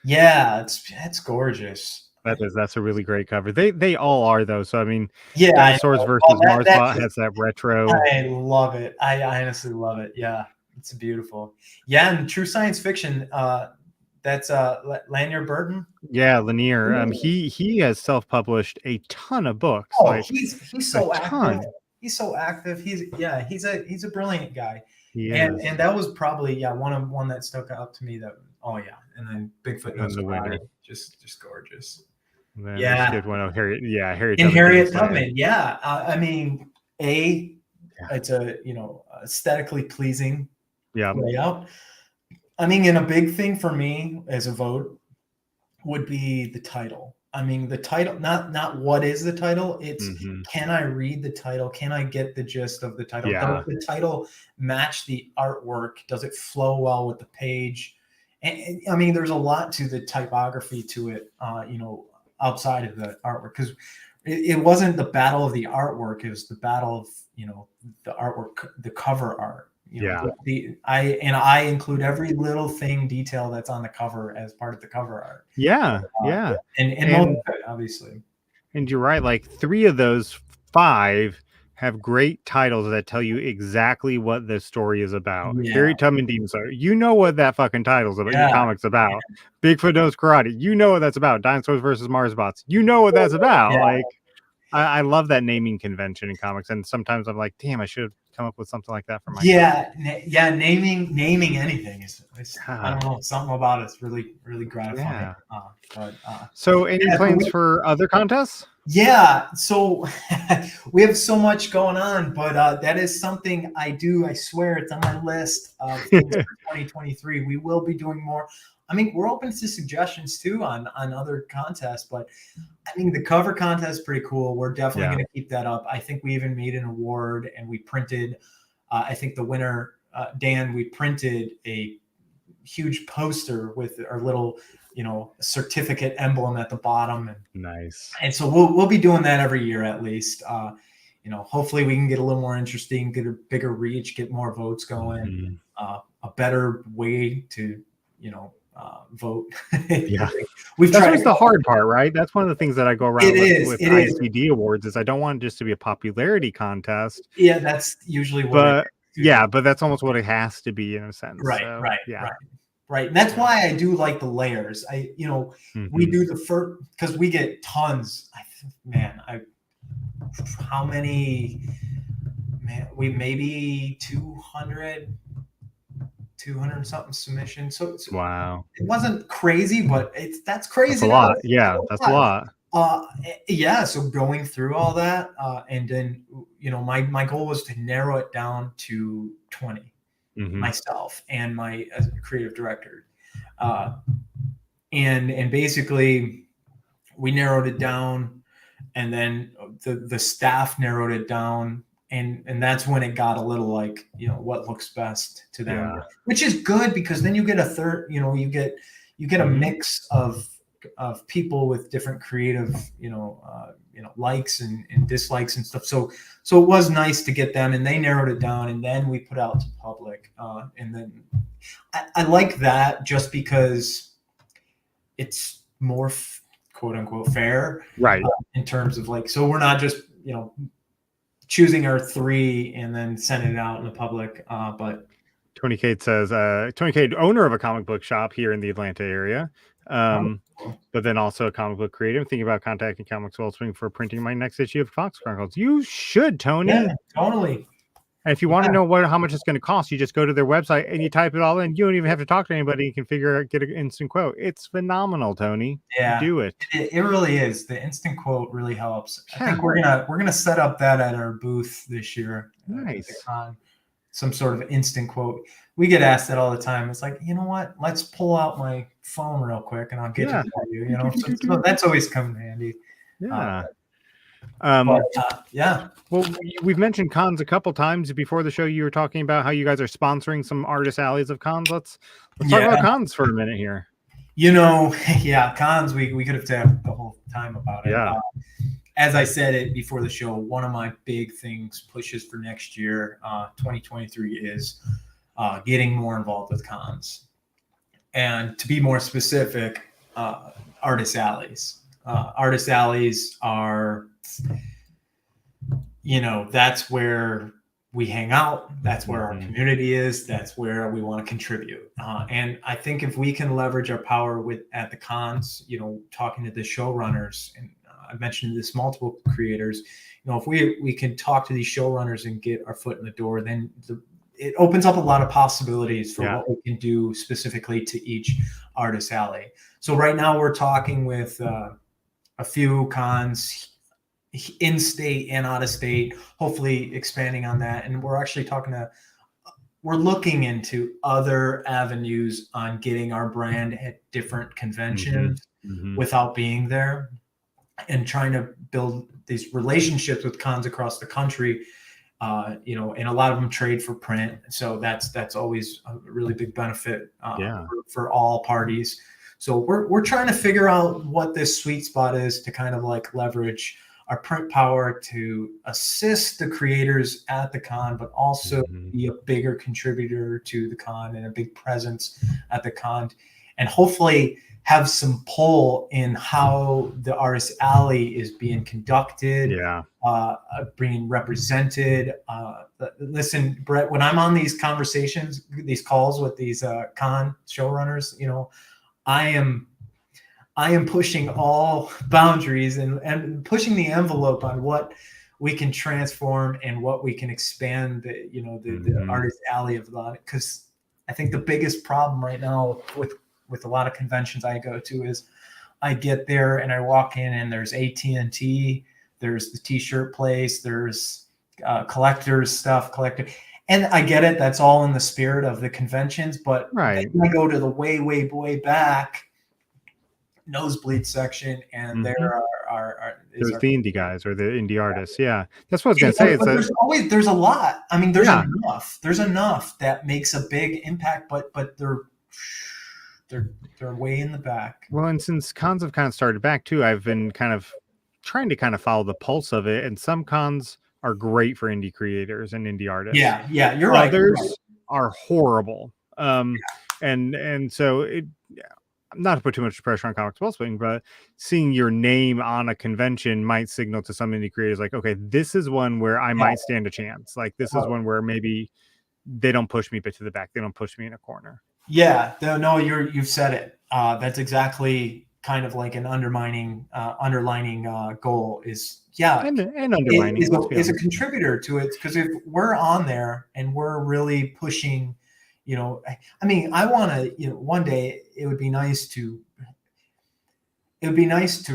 Yeah, it's gorgeous. That's a really great cover. They all are though. So I mean, yeah, Dinosaurs versus Marsbot has that retro. I love it. I honestly love it. Yeah, it's beautiful. Yeah, and true science fiction. That's Lanier Burton. Yeah, Lanier. He has self-published a ton of books. Oh, he's so active. He's so active. He's a brilliant guy. And that was probably one that stuck out to me. And then Bigfoot Knows Karate, just gorgeous. Good one. Harriet Tubman. I mean, it's a aesthetically pleasing Yeah. play out. I mean, and a big thing for me as a vote would be the title. I mean, the title, not what is the title, it's can I read the title? Can I get the gist of the title? Yeah. Does the title match the artwork? Does it flow well with the page? And I mean, there's a lot to the typography to it, outside of the artwork, because it wasn't the battle of the artwork, it was the battle of, the artwork, the cover art. I include every little detail that's on the cover as part of the cover art. Yeah. And obviously. And you're right. Like 3 of those 5 have great titles that tell you exactly what the story is about. Yeah. Harriet Tubman Demon Slayer. You know what that fucking title's about. Your comic's about. Yeah. Bigfoot Knows Karate. You know what that's about. Dinosaurs versus Mars Bots. You know what that's about. Yeah. Like, I love that naming convention in comics. And sometimes I'm like, damn, I should have come up with something like that for my naming anything is I don't know, something about it's really gratifying. So any plans for other contests? So we have so much going on, but that is something I swear it's on my list of things for 2023. We will be doing more. I mean, we're open to suggestions too on other contests, but I mean, the cover contest is pretty cool. We're definitely going to keep that up. I think we even made an award, and we printed, I think the winner, Dan, we printed a huge poster with our little, certificate emblem at the bottom. And, nice. And so we'll be doing that every year at least. Hopefully we can get a little more interesting, get a bigger reach, get more votes going, a better way to, vote. Yeah, that's always the hard part, right? That's one of the things that I go around with ICD awards is I don't want it just to be a popularity contest. Yeah, that's usually what. But that's almost what it has to be in a sense. Right. And that's why I do like the layers. We do the first because we get tons. How many? Man, we maybe 200 something submissions. So wow, it wasn't crazy, but that's crazy. That's a lot. Yeah, that's a lot. So going through all that, and then my goal was to narrow it down to 20, myself and my creative director, and basically we narrowed it down, and then the staff narrowed it down. And that's when it got a little like, what looks best to them, which is good because then you get a third, you get a mix of people with different creative, likes and dislikes and stuff. So it was nice to get them, and they narrowed it down, and then we put out to public. And then I like that just because it's more quote unquote fair, right? In terms of like, so we're not just, choosing our 3 and then sending it out in the public. But Tony Cade says, Tony Cade, owner of a comic book shop here in the Atlanta area, but then also a comic book creator. I'm thinking about contacting Comix Well Spring for printing my next issue of Fox Chronicles. You should, Tony. Yeah, totally. And if you want to know how much it's going to cost, you just go to their website and you type it all in. You don't even have to talk to anybody. You can get an instant quote. It's phenomenal, Tony. Yeah, do it. It really is. The instant quote really helps. I think we're gonna set up that at our booth this year. Nice. Some sort of instant quote. We get asked that all the time. It's like, you know what? Let's pull out my phone real quick and I'll get it for you. So that's always come in handy. Yeah. Yeah. Well, we've mentioned cons a couple times before the show. You were talking about how you guys are sponsoring some artist alleys of cons. Let's talk about cons for a minute here. Cons. We could have talked the whole time about it. Yeah. As I said it before the show, one of my big pushes for next year, 2023, is getting more involved with cons, and to be more specific, artist alleys. Artist alleys are, that's where we hang out. That's where our community is. That's where we want to contribute. And I think if we can leverage our power at the cons, talking to the showrunners, and I mentioned this multiple creators, if we can talk to these showrunners and get our foot in the door, then it opens up a lot of possibilities for what we can do specifically to each artist alley. So right now we're talking with a few cons in state and out of state, hopefully expanding on that. And we're actually talking to we're looking into other avenues on getting our brand at different conventions without being there, and trying to build these relationships with cons across the country. You know, and a lot of them trade for print, so that's always a really big benefit for all parties. So we're trying to figure out what this sweet spot is to kind of like leverage our print power to assist the creators at the con, but also be a bigger contributor to the con and a big presence at the con, and hopefully have some pull in how the Artist Alley is being conducted, being represented. Listen, Brett, when I'm on these conversations, these calls with these con showrunners, you know, I am pushing all boundaries and pushing the envelope on what we can transform and what we can expand the, you know, the Artist Alley of that. Because I think the biggest problem right now with a lot of conventions I go to is I get there and I walk in and there's AT&T, there's the t-shirt place, there's collectors stuff, and I get it. That's all in the spirit of the conventions, but then I go to the way back nosebleed section, and there are there's the indie guys or the indie artists. Yeah, that's what I was gonna say. There's a lot. I mean, there's enough. There's enough that makes a big impact, but they're way in the back. Well, and since cons have kind of started back too, I've been kind of trying to kind of follow the pulse of it. And some cons are great for indie creators and indie artists. Yeah, you're right. Others are horrible. And so not to put too much pressure on Comix Well Spring, but seeing your name on a convention might signal to some indie creators like, okay, this is one where I might stand a chance. Like this is one where maybe they don't push me to the back. They don't push me in a corner. Yeah, no, you've said it. That's exactly kind of like an underlining goal is and underlining is a contributor to it, because if we're on there and we're really pushing, you know, I mean, I want to, you know, one day it would be nice to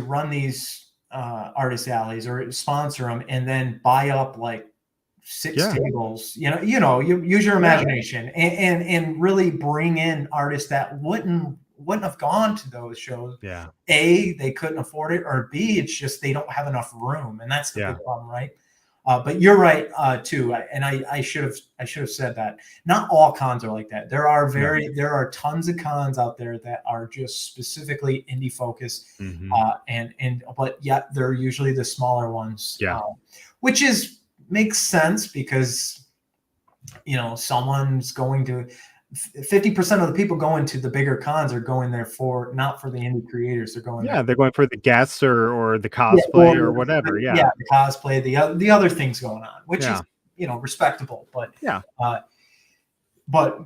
run these artist alleys or sponsor them and then buy up like 6 tables, you use your imagination and really bring in artists that wouldn't have gone to those shows. A, they couldn't afford it, or B, it's just they don't have enough room, and that's the big problem, right? But you're right too, and I should have said that. Not all cons are like that. There are tons of cons out there that are just specifically indie focused, but yet they're usually the smaller ones, which makes sense, because you know, someone's going to 50% of the people going to the bigger cons are going there not for the indie creators. They're going they're going for the guests or the cosplay or whatever. The cosplay, the other things going on, which is, you know, respectable, but but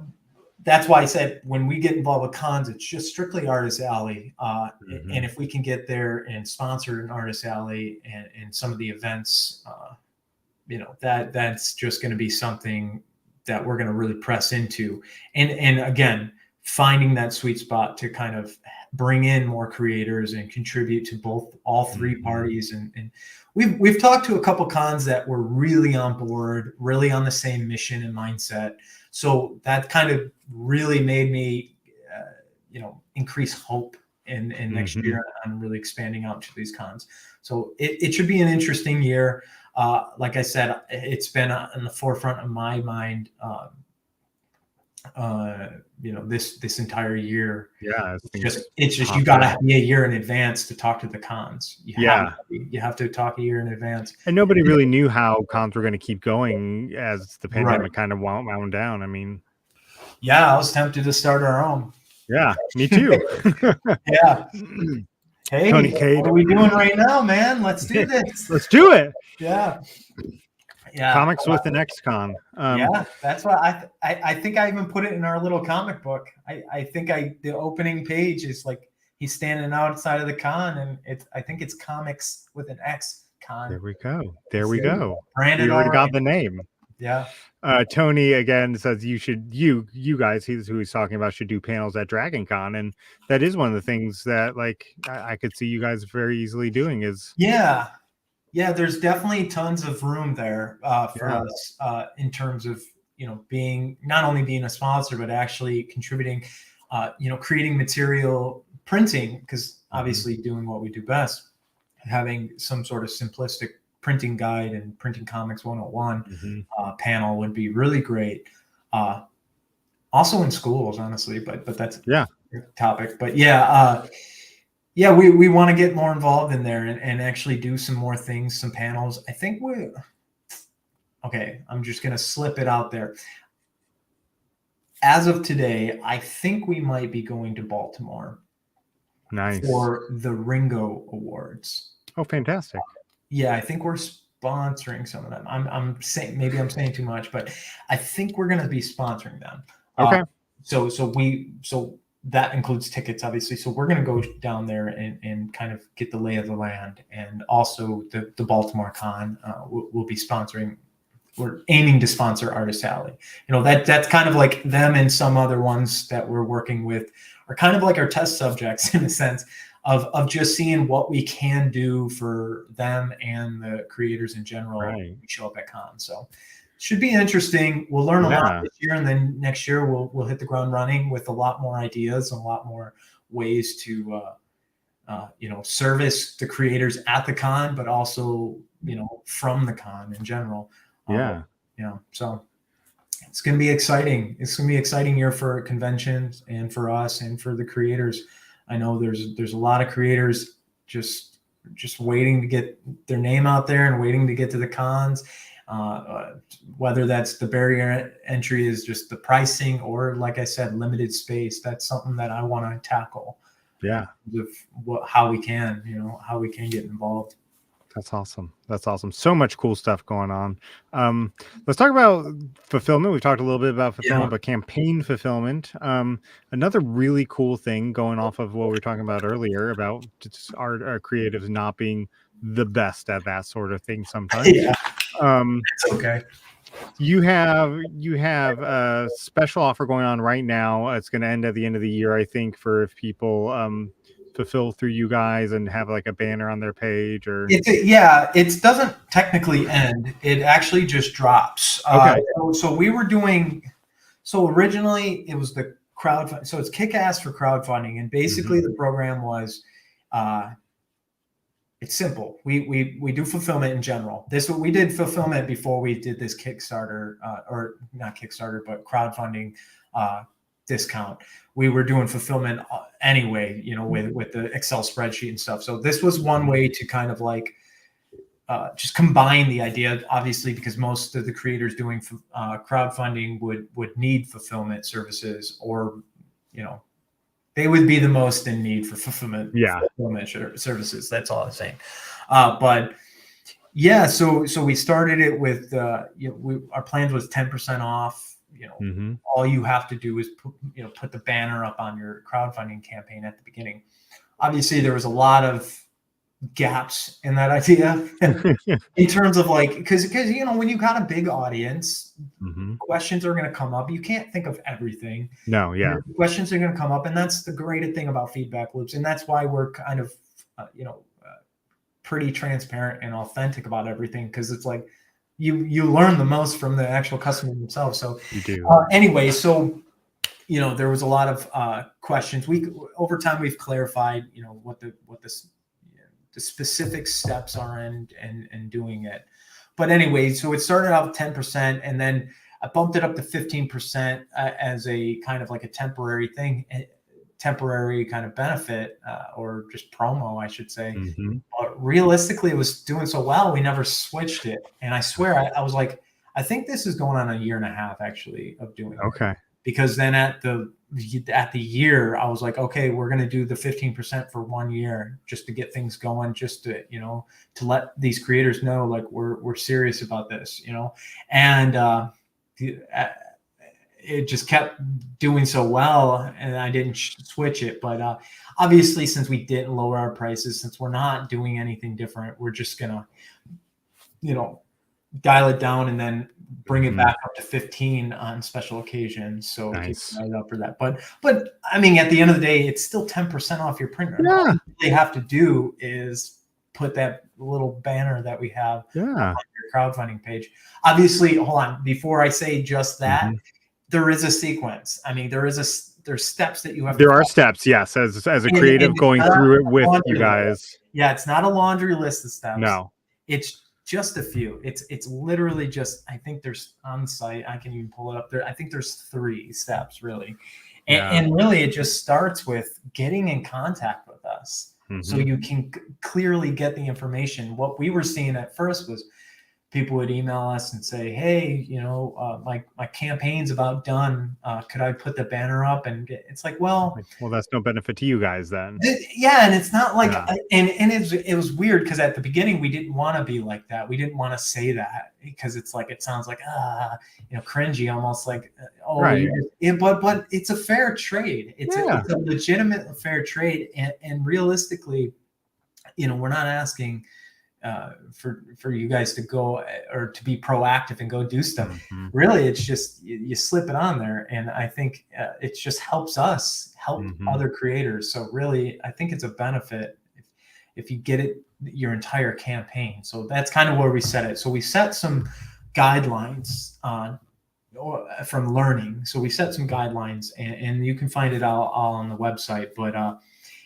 that's why I said when we get involved with cons, it's just strictly Artist Alley. And if we can get there and sponsor an Artist Alley and some of the events, you know, that's just going to be something that we're going to really press into, and again, finding that sweet spot to kind of bring in more creators and contribute to all three parties. And we've talked to a couple cons that were really on board, really on the same mission and mindset. So that kind of really made me, you know, increase hope in next year on really expanding out to these cons. So it should be an interesting year. Like I said, it's been in the forefront of my mind, you know, this entire year. It's just you got to be a year in advance to talk to the cons. You have to talk a year in advance. And nobody really knew how cons were going to keep going as the pandemic kind of wound down. I mean, I was tempted to start our own. Yeah, me too. Hey, Tony Cade, what are we doing right now, man? Let's do this. Let's do it. Yeah. Comics with an X-Con. That's why I think I even put it in our little comic book. I think the opening page is like he's standing outside of the con, and I think it's Comics with an X-Con. There we go. Brandon, we already got the name. Yeah. Tony again says you guys, he's who he's talking about, should do panels at Dragon Con, and that is one of the things that like I could see you guys very easily doing is there's definitely tons of room there for us in terms of being not only being a sponsor, but actually contributing, creating material printing, because obviously doing what we do best, having some sort of simplistic printing guide and printing Comix 101 panel would be really great. Also in schools, honestly, but that's a topic. But we want to get more involved in there and actually do some more things, some panels. I think I'm just going to slip it out there. As of today, I think we might be going to Baltimore for the Ringo Awards. Oh, fantastic. Yeah, I think we're sponsoring some of them. I'm saying, maybe I'm saying too much, but I think we're going to be sponsoring them. Okay. So that includes tickets, obviously. So we're going to go down there and kind of get the lay of the land. And also the Baltimore Con will be sponsoring. We're aiming to sponsor Artist Alley. That's kind of like them, and some other ones that we're working with are kind of like our test subjects in a sense of just seeing what we can do for them and the creators in general when we show up at con. So should be interesting. We'll learn a lot this year, and then next year we'll hit the ground running with a lot more ideas and a lot more ways to service the creators at the con, but also from the con in general. So it's going to be exciting. It's going to be an exciting year for conventions and for us and for the creators. I know there's a lot of creators just waiting to get their name out there and waiting to get to the cons. Whether that's the barrier entry is just the pricing, or like I said, limited space. That's something that I want to tackle. Yeah. How we can get involved. That's awesome. So much cool stuff going on. Let's talk about fulfillment. We've talked a little bit about fulfillment, but campaign fulfillment. Another really cool thing going off of what we were talking about earlier about just our creatives not being the best at that sort of thing sometimes. It's okay. You have a special offer going on right now. It's going to end at the end of the year, I think, for if people fulfill through you guys and have like a banner on their page, or it doesn't technically end. It actually just drops. Okay. So we were doing. So originally it was the crowdfunding. So it's kick-ass for crowdfunding, and basically the program was. It's simple. We do fulfillment in general. We did fulfillment before we did this Kickstarter, or not Kickstarter, but crowdfunding discount. We were doing fulfillment anyway, with the Excel spreadsheet and stuff. So this was one way to kind of like just combine the idea, obviously, because most of the creators doing crowdfunding would need fulfillment services, or they would be the most in need for fulfillment services. That's all I'm saying. So we started it with our plans was 10% off. All you have to do is put the banner up on your crowdfunding campaign at the beginning. Obviously, there was a lot of gaps in that idea in terms of because when you got a big audience, questions are going to come up. You can't think of everything. Questions are going to come up, and that's the great thing about feedback loops, and that's why we're kind of pretty transparent and authentic about everything, because it's like you learn the most from the actual customer themselves. So you do. Anyway, so there was a lot of questions. Over time we've clarified what the specific steps are in doing it. But anyway, so it started out 10%, and then I bumped it up to 15% as a kind of like a temporary thing, temporary kind of benefit, or just promo, I should say. But realistically, it was doing so well, we never switched it. And I swear, I was like, I think this is going on a year and a half actually of doing it. Okay. Because then at the year, I was like, okay, we're going to do the 15% for 1 year just to get things going, just to, to let these creators know, like, we're serious about this, and it just kept doing so well, and I didn't switch it. But obviously, since we didn't lower our prices, since we're not doing anything different, we're just going to, dial it down and then bring it back up to 15 on special occasions. So nice. Keep up for that. But I mean, at the end of the day, it's still 10% off your printer. Yeah. All they have to do is put that little banner that we have Yeah. on your crowdfunding page. Obviously, hold on, before I say just that, there is a sequence. I mean, there's steps that you have. There are steps, yes, as a And creative it's going not through it a with laundry you guys. list. Yeah, it's not a laundry list of steps. No. It's just a few. It's literally just, I think there's on the site, I can even pull it up there. I think there's 3 steps really. And really it just starts with getting in contact with us. So you can clearly get the information. What we were seeing at first was people would email us and say, hey, you know, my campaign's about done. Could I put the banner up? And it's like, well, that's no benefit to you guys then. Yeah. And it's not like, and it was weird because at the beginning we didn't want to be like that. We didn't want to say that because it's like, it sounds like, you know, cringy, almost like, right. But it's a fair trade. It's a legitimate fair trade. And realistically, you know, we're not asking for you guys to go or to be proactive and go do stuff. Really, it's just you slip it on there, and I think it just helps us help other creators. So really, I think it's a benefit if you get it your entire campaign. So that's kind of where we set it. So we set some guidelines from learning. So we set some guidelines, and you can find it all on the website. But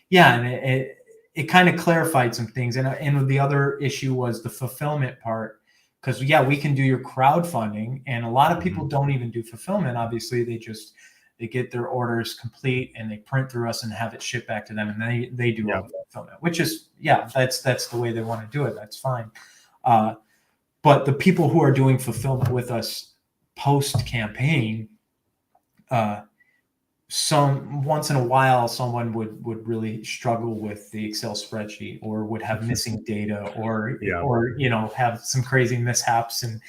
yeah, and it kind of clarified some things. And the other issue was the fulfillment part. Because, yeah, we can do your crowdfunding. And a lot of people don't even do fulfillment. Obviously, they get their orders complete and they print through us and have it shipped back to them. And they do all the fulfillment, which is, that's the way they want to do it. That's fine. But the people who are doing fulfillment with us post-campaign, once in a while someone would really struggle with the Excel spreadsheet or would have missing data or you know, have some crazy mishaps and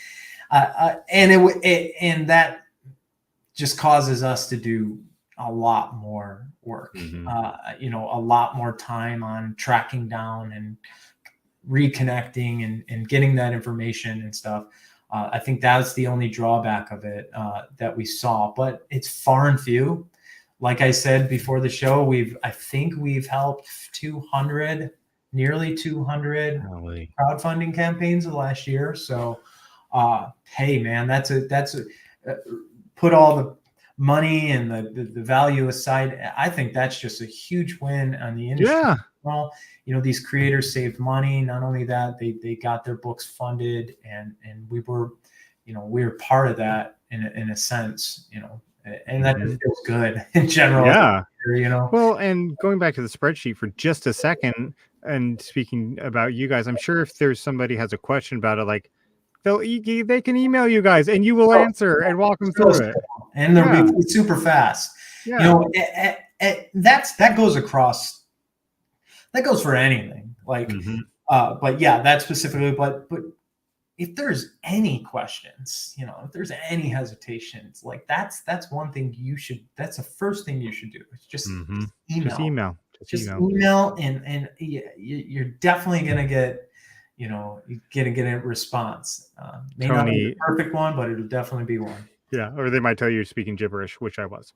that just causes us to do a lot more work, you know, a lot more time on tracking down and reconnecting and getting that information and stuff. I think that's the only drawback of it that we saw, but it's far and few. Like I said before the show, I think we've helped nearly 200 crowdfunding campaigns of last year. So, hey man, that's put all the money and the value aside. I think that's just a huge win on the industry. Yeah. Well, you know, these creators saved money. Not only that, they got their books funded, and we were part of that in a sense, you know. And that just feels good in general. Yeah. You know. Well, and going back to the spreadsheet for just a second, and speaking about you guys, I'm sure if there's somebody has a question about it, like they can email you guys and you will answer and walk them through it. And they'll be super fast. Yeah. You know, that goes across. That goes for anything. Like, but yeah, that specifically. But if there's any questions, you know, if there's any hesitations, like that's one thing that's the first thing you should do. It's just email. Just email, and you're definitely going to get, you know, get a response. May not be the perfect one, but it'll definitely be one. Yeah, or they might tell you you're speaking gibberish, which I was.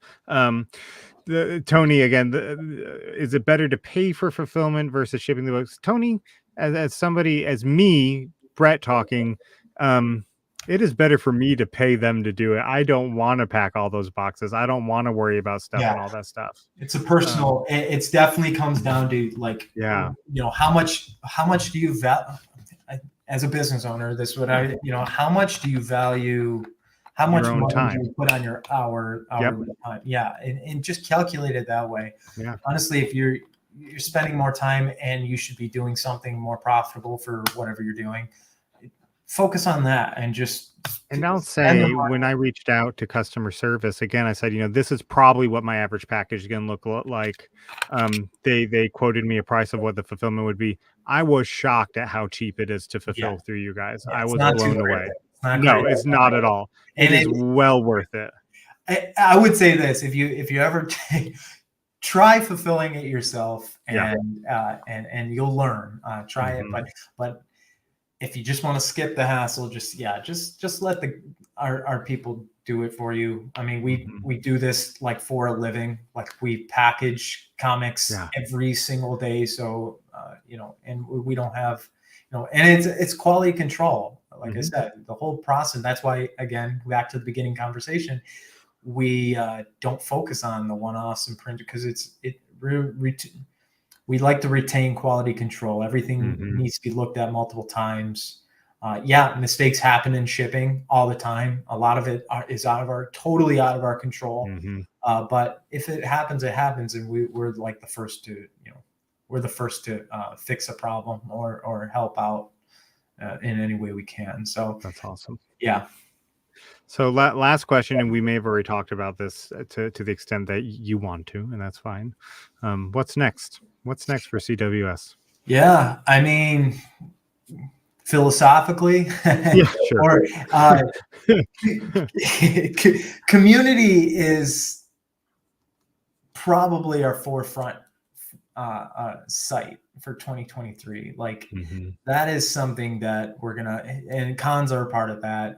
Tony, again, is it better to pay for fulfillment versus shipping the books? Tony, as somebody, as me, Brett talking, it is better for me to pay them to do it. I don't want to pack all those boxes. I don't want to worry about stuff and all that stuff. It's a personal. It's definitely comes down to like, you know, how much do you value as a business owner? This would you know, how much do you value? How much money do you put on your hourly time? Yeah, and just calculate it that way. Yeah. Honestly, if you're spending more time and you should be doing something more profitable for whatever you're doing, focus on that and just. And I'll say, when I reached out to customer service again, I said, you know, this is probably what my average package is going to look like. They quoted me a price of what the fulfillment would be. I was shocked at how cheap it is to fulfill through you guys. I was blown away. No, it's not at all. It is well worth it. I would say this: if you ever try fulfilling it yourself, and you'll learn. Try it, but if you just want to skip the hassle, just let our people do it for you. I mean, we do this like for a living. Like we package comics every single day, so you know, and we don't have. and it's quality control. Like I said, the whole process. That's why, again, back to the beginning conversation, we don't focus on the one-offs and print, because we like to retain quality control. Everything needs to be looked at multiple times. Mistakes happen in shipping all the time. A lot of it is totally out of our control. But if it happens, it happens, and we're like the first to, we're the first to fix a problem or help out in any way we can. So that's awesome. Yeah. So last question, and we may have already talked about this to the extent that you want to, and that's fine. What's next? What's next for CWS? Yeah, I mean, philosophically, yeah, sure. Community is probably our forefront site for 2023. Like that is something that we're gonna, and cons are a part of that.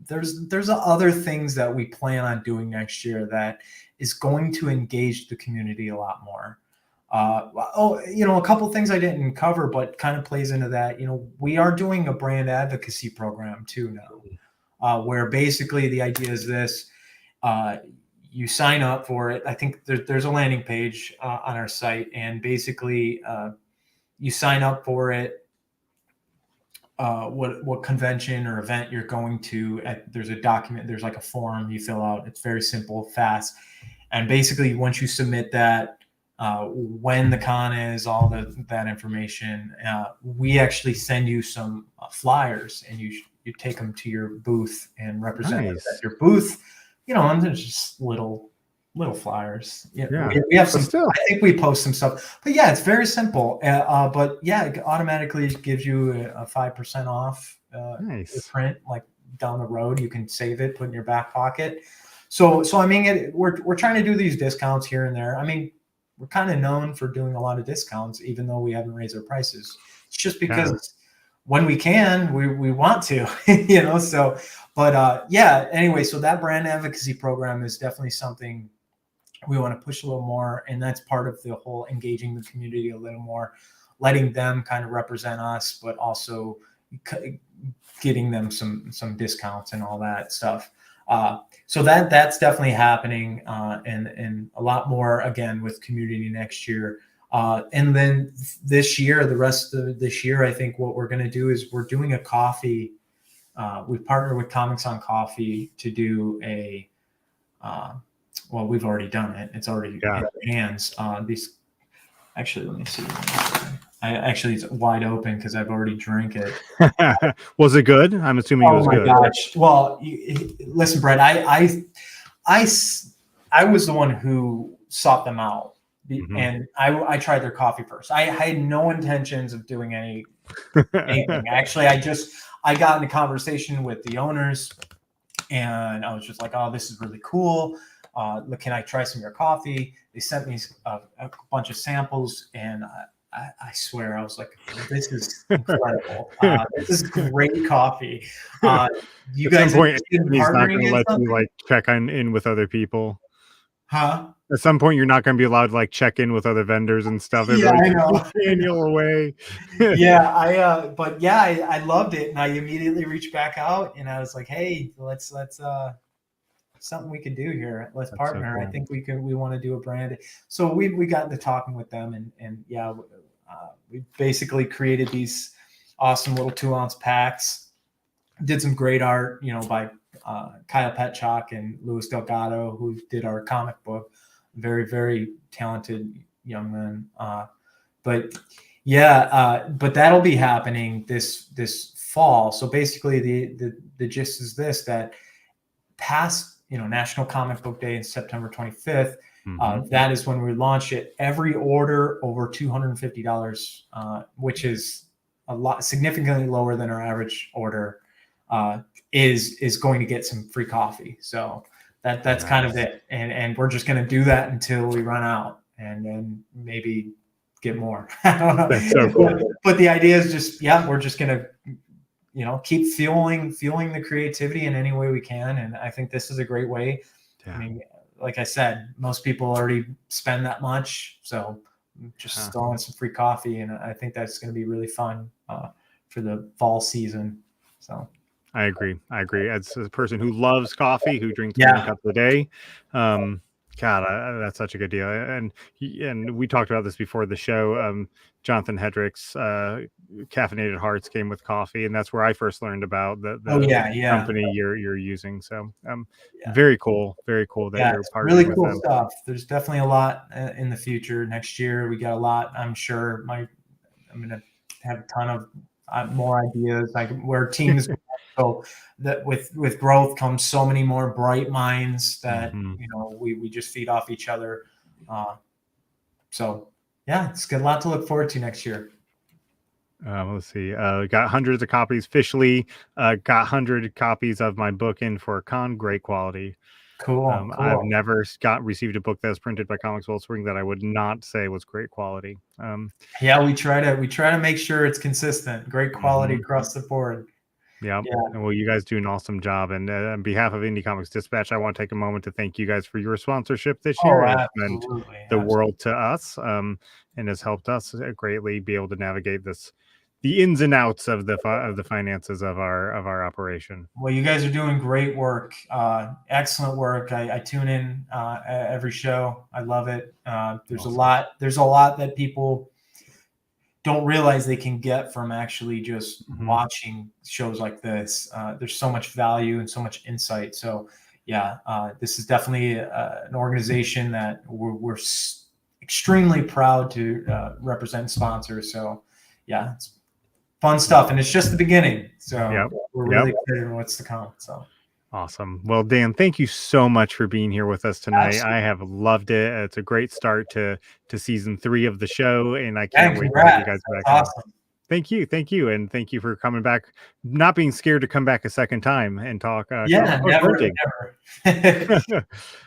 There's other things that we plan on doing next year that is going to engage the community a lot more. A couple things I didn't cover, but kind of plays into that. We are doing a brand advocacy program too now, where basically the idea is this: you sign up for it. I think there's a landing page on our site, and basically you sign up for it. What convention or event you're going to. There's a document. There's like a form you fill out. It's very simple, fast, and basically once you submit that. When the con is, all that information, we actually send you some flyers, and you take them to your booth and represent it at your booth. And there's just little flyers. We have some. Still. I think we post some stuff, but yeah, it's very simple. But yeah, it automatically gives you a 5% off the print. Like down the road, you can save it, put it in your back pocket. So I mean, we're trying to do these discounts here and there. I mean. We're kind of known for doing a lot of discounts, even though we haven't raised our prices. It's just because when we can, we want to, so, but anyway, so that brand advocacy program is definitely something we want to push a little more. And that's part of the whole engaging the community a little more, letting them kind of represent us, but also getting them some discounts and all that stuff. So that's definitely happening, and a lot more again with community next year. And then this year, the rest of this year, I think what we're going to do is we're doing a coffee. We've partnered with Comix on Coffee to do a, we've already done it. It's already in our hands. Actually, let me see. It's wide open because I've already drank it. Was it good? I'm assuming it was good. Oh my gosh! Well, listen, Brett. I was the one who sought them out, and I tried their coffee first. I had no intentions of doing anything. Actually, I got in a conversation with the owners, and I was just like, "Oh, this is really cool. Can I try some of your coffee?" They sent me a bunch of samples, and I swear I was like, "This is incredible. This is great coffee." You guys, some point, he's not going to let you like check in with other people. Huh? At some point, you're not going to be allowed to like check in with other vendors and stuff. Yeah, I know. Annual away. Yeah, I loved it, and I immediately reached back out, and I was like, "Hey, let's something we could do here. Let's partner." So cool. I think we want to do a brand. So we got into talking with them, and we basically created these awesome little 2-ounce packs. Did some great art, by Kyle Petchak and Louis Delgado, who did our comic book. Very, very talented young men. But that'll be happening this fall. So basically the gist is this: that past National Comic Book Day in September 25th. That is when we launch it. Every order over $250, which is significantly lower than our average order, is going to get some free coffee. So that's kind of it. And we're just going to do that until we run out, and then maybe get more. I don't know. That's so cool. But the idea is just, we're just going to keep fueling the creativity in any way we can. And I think this is a great way. Yeah. I mean, like I said, most people already spend that much. So just throwing some free coffee. And I think that's going to be really fun the fall season. So I agree. As a person who loves coffee, who drinks Yeah. 1 cup a day, God, that's such a good deal. And we talked about this before the show. Jonathan Hedrick's Caffeinated Hearts came with coffee, and that's where I first learned about the company you're using. So very cool that you're it's partnering really with cool them. stuff. There's definitely a lot in the future. Next year we got a lot. I'm sure I'm gonna have a ton of more ideas, like where teams so that with growth comes so many more bright minds that we just feed off each other. So yeah, it's got a lot to look forward to next year. Let's see. Got hundreds of copies officially. Got 100 copies of my book in for a con. Great quality. Cool. I've never received a book that's printed by Comix Well Spring that I would not say was great quality. Yeah, we try to make sure it's consistent, great quality across the board. Yeah. And well, you guys do an awesome job. And on behalf of Indie Comics Dispatch, I want to take a moment to thank you guys for your sponsorship this year. It's meant the world to us, and has helped us greatly be able to navigate the ins and outs of the finances of our operation. Well, you guys are doing great work, excellent work. I tune in every show. I love it. There's a lot that people don't realize they can get from actually just watching shows like this. There's so much value and so much insight. So yeah, this is definitely an organization that we're extremely proud to represent and sponsor. So yeah, it's fun stuff, and it's just the beginning. So we're really excited on what's to come. So awesome. Well, Dan, thank you so much for being here with us tonight. Absolutely. I have loved it. It's a great start to season 3 of the show, and I can't wait to have you guys back. Awesome. Thank you, and thank you for coming back, not being scared to come back a second time and talk. Never.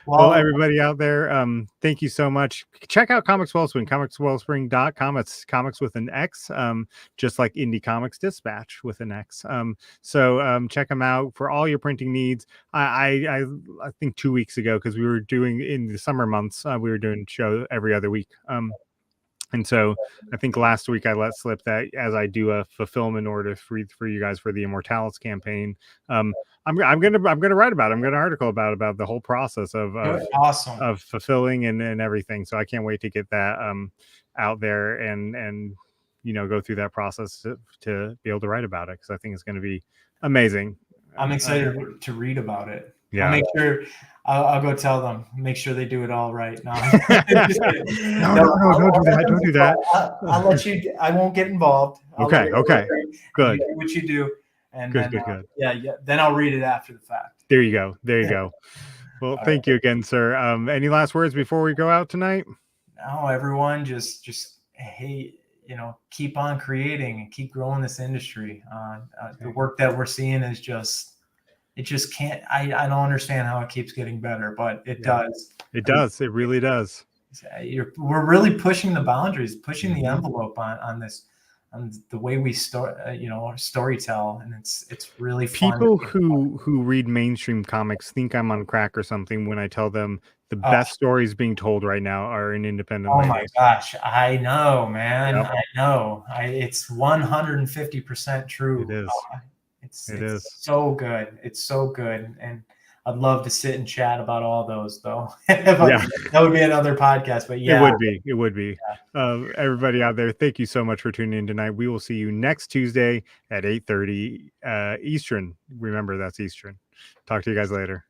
Well, everybody out there, thank you so much. Check out Comix Well Spring, comicswellspring.com. It's comics with an X, just like Indie Comics Dispatch with an X. So check them out for all your printing needs. I think 2 weeks ago, because we were doing in the summer months, we were doing show every other week. And so I think last week I let slip that as I do a fulfillment order for you guys for the Immortalis campaign, I'm gonna write about it. I'm gonna article about the whole process of fulfilling and everything. So I can't wait to get that out there and go through that process to be able to write about it, because I think it's going to be amazing. I'm excited to read about it. Yeah. I'll make sure I'll go tell them, make sure they do it all right. No, no, don't do that. I'll let you, I won't get involved. Okay. Good. You do what you do. And good. Yeah. Then I'll read it after the fact. There you go. Well, thank you again, sir. Any last words before we go out tonight? No, everyone just hey, keep on creating and keep growing this industry. The work that we're seeing is it just can't. I don't understand how it keeps getting better, but it does. It does. It really does. We're really pushing the boundaries, pushing the envelope on this, on the way we storytell, and it's really fun. People who read mainstream comics think I'm on crack or something when I tell them the best stories being told right now are in independent. Oh my gosh, I know, man. Yep. I know. It's 150% true. It is. It's so good. It's so good. And I'd love to sit and chat about all those, though. That would be another podcast, but yeah. It would be. Yeah. Everybody out there, thank you so much for tuning in tonight. We will see you next Tuesday at 8:30 Eastern. Remember, that's Eastern. Talk to you guys later.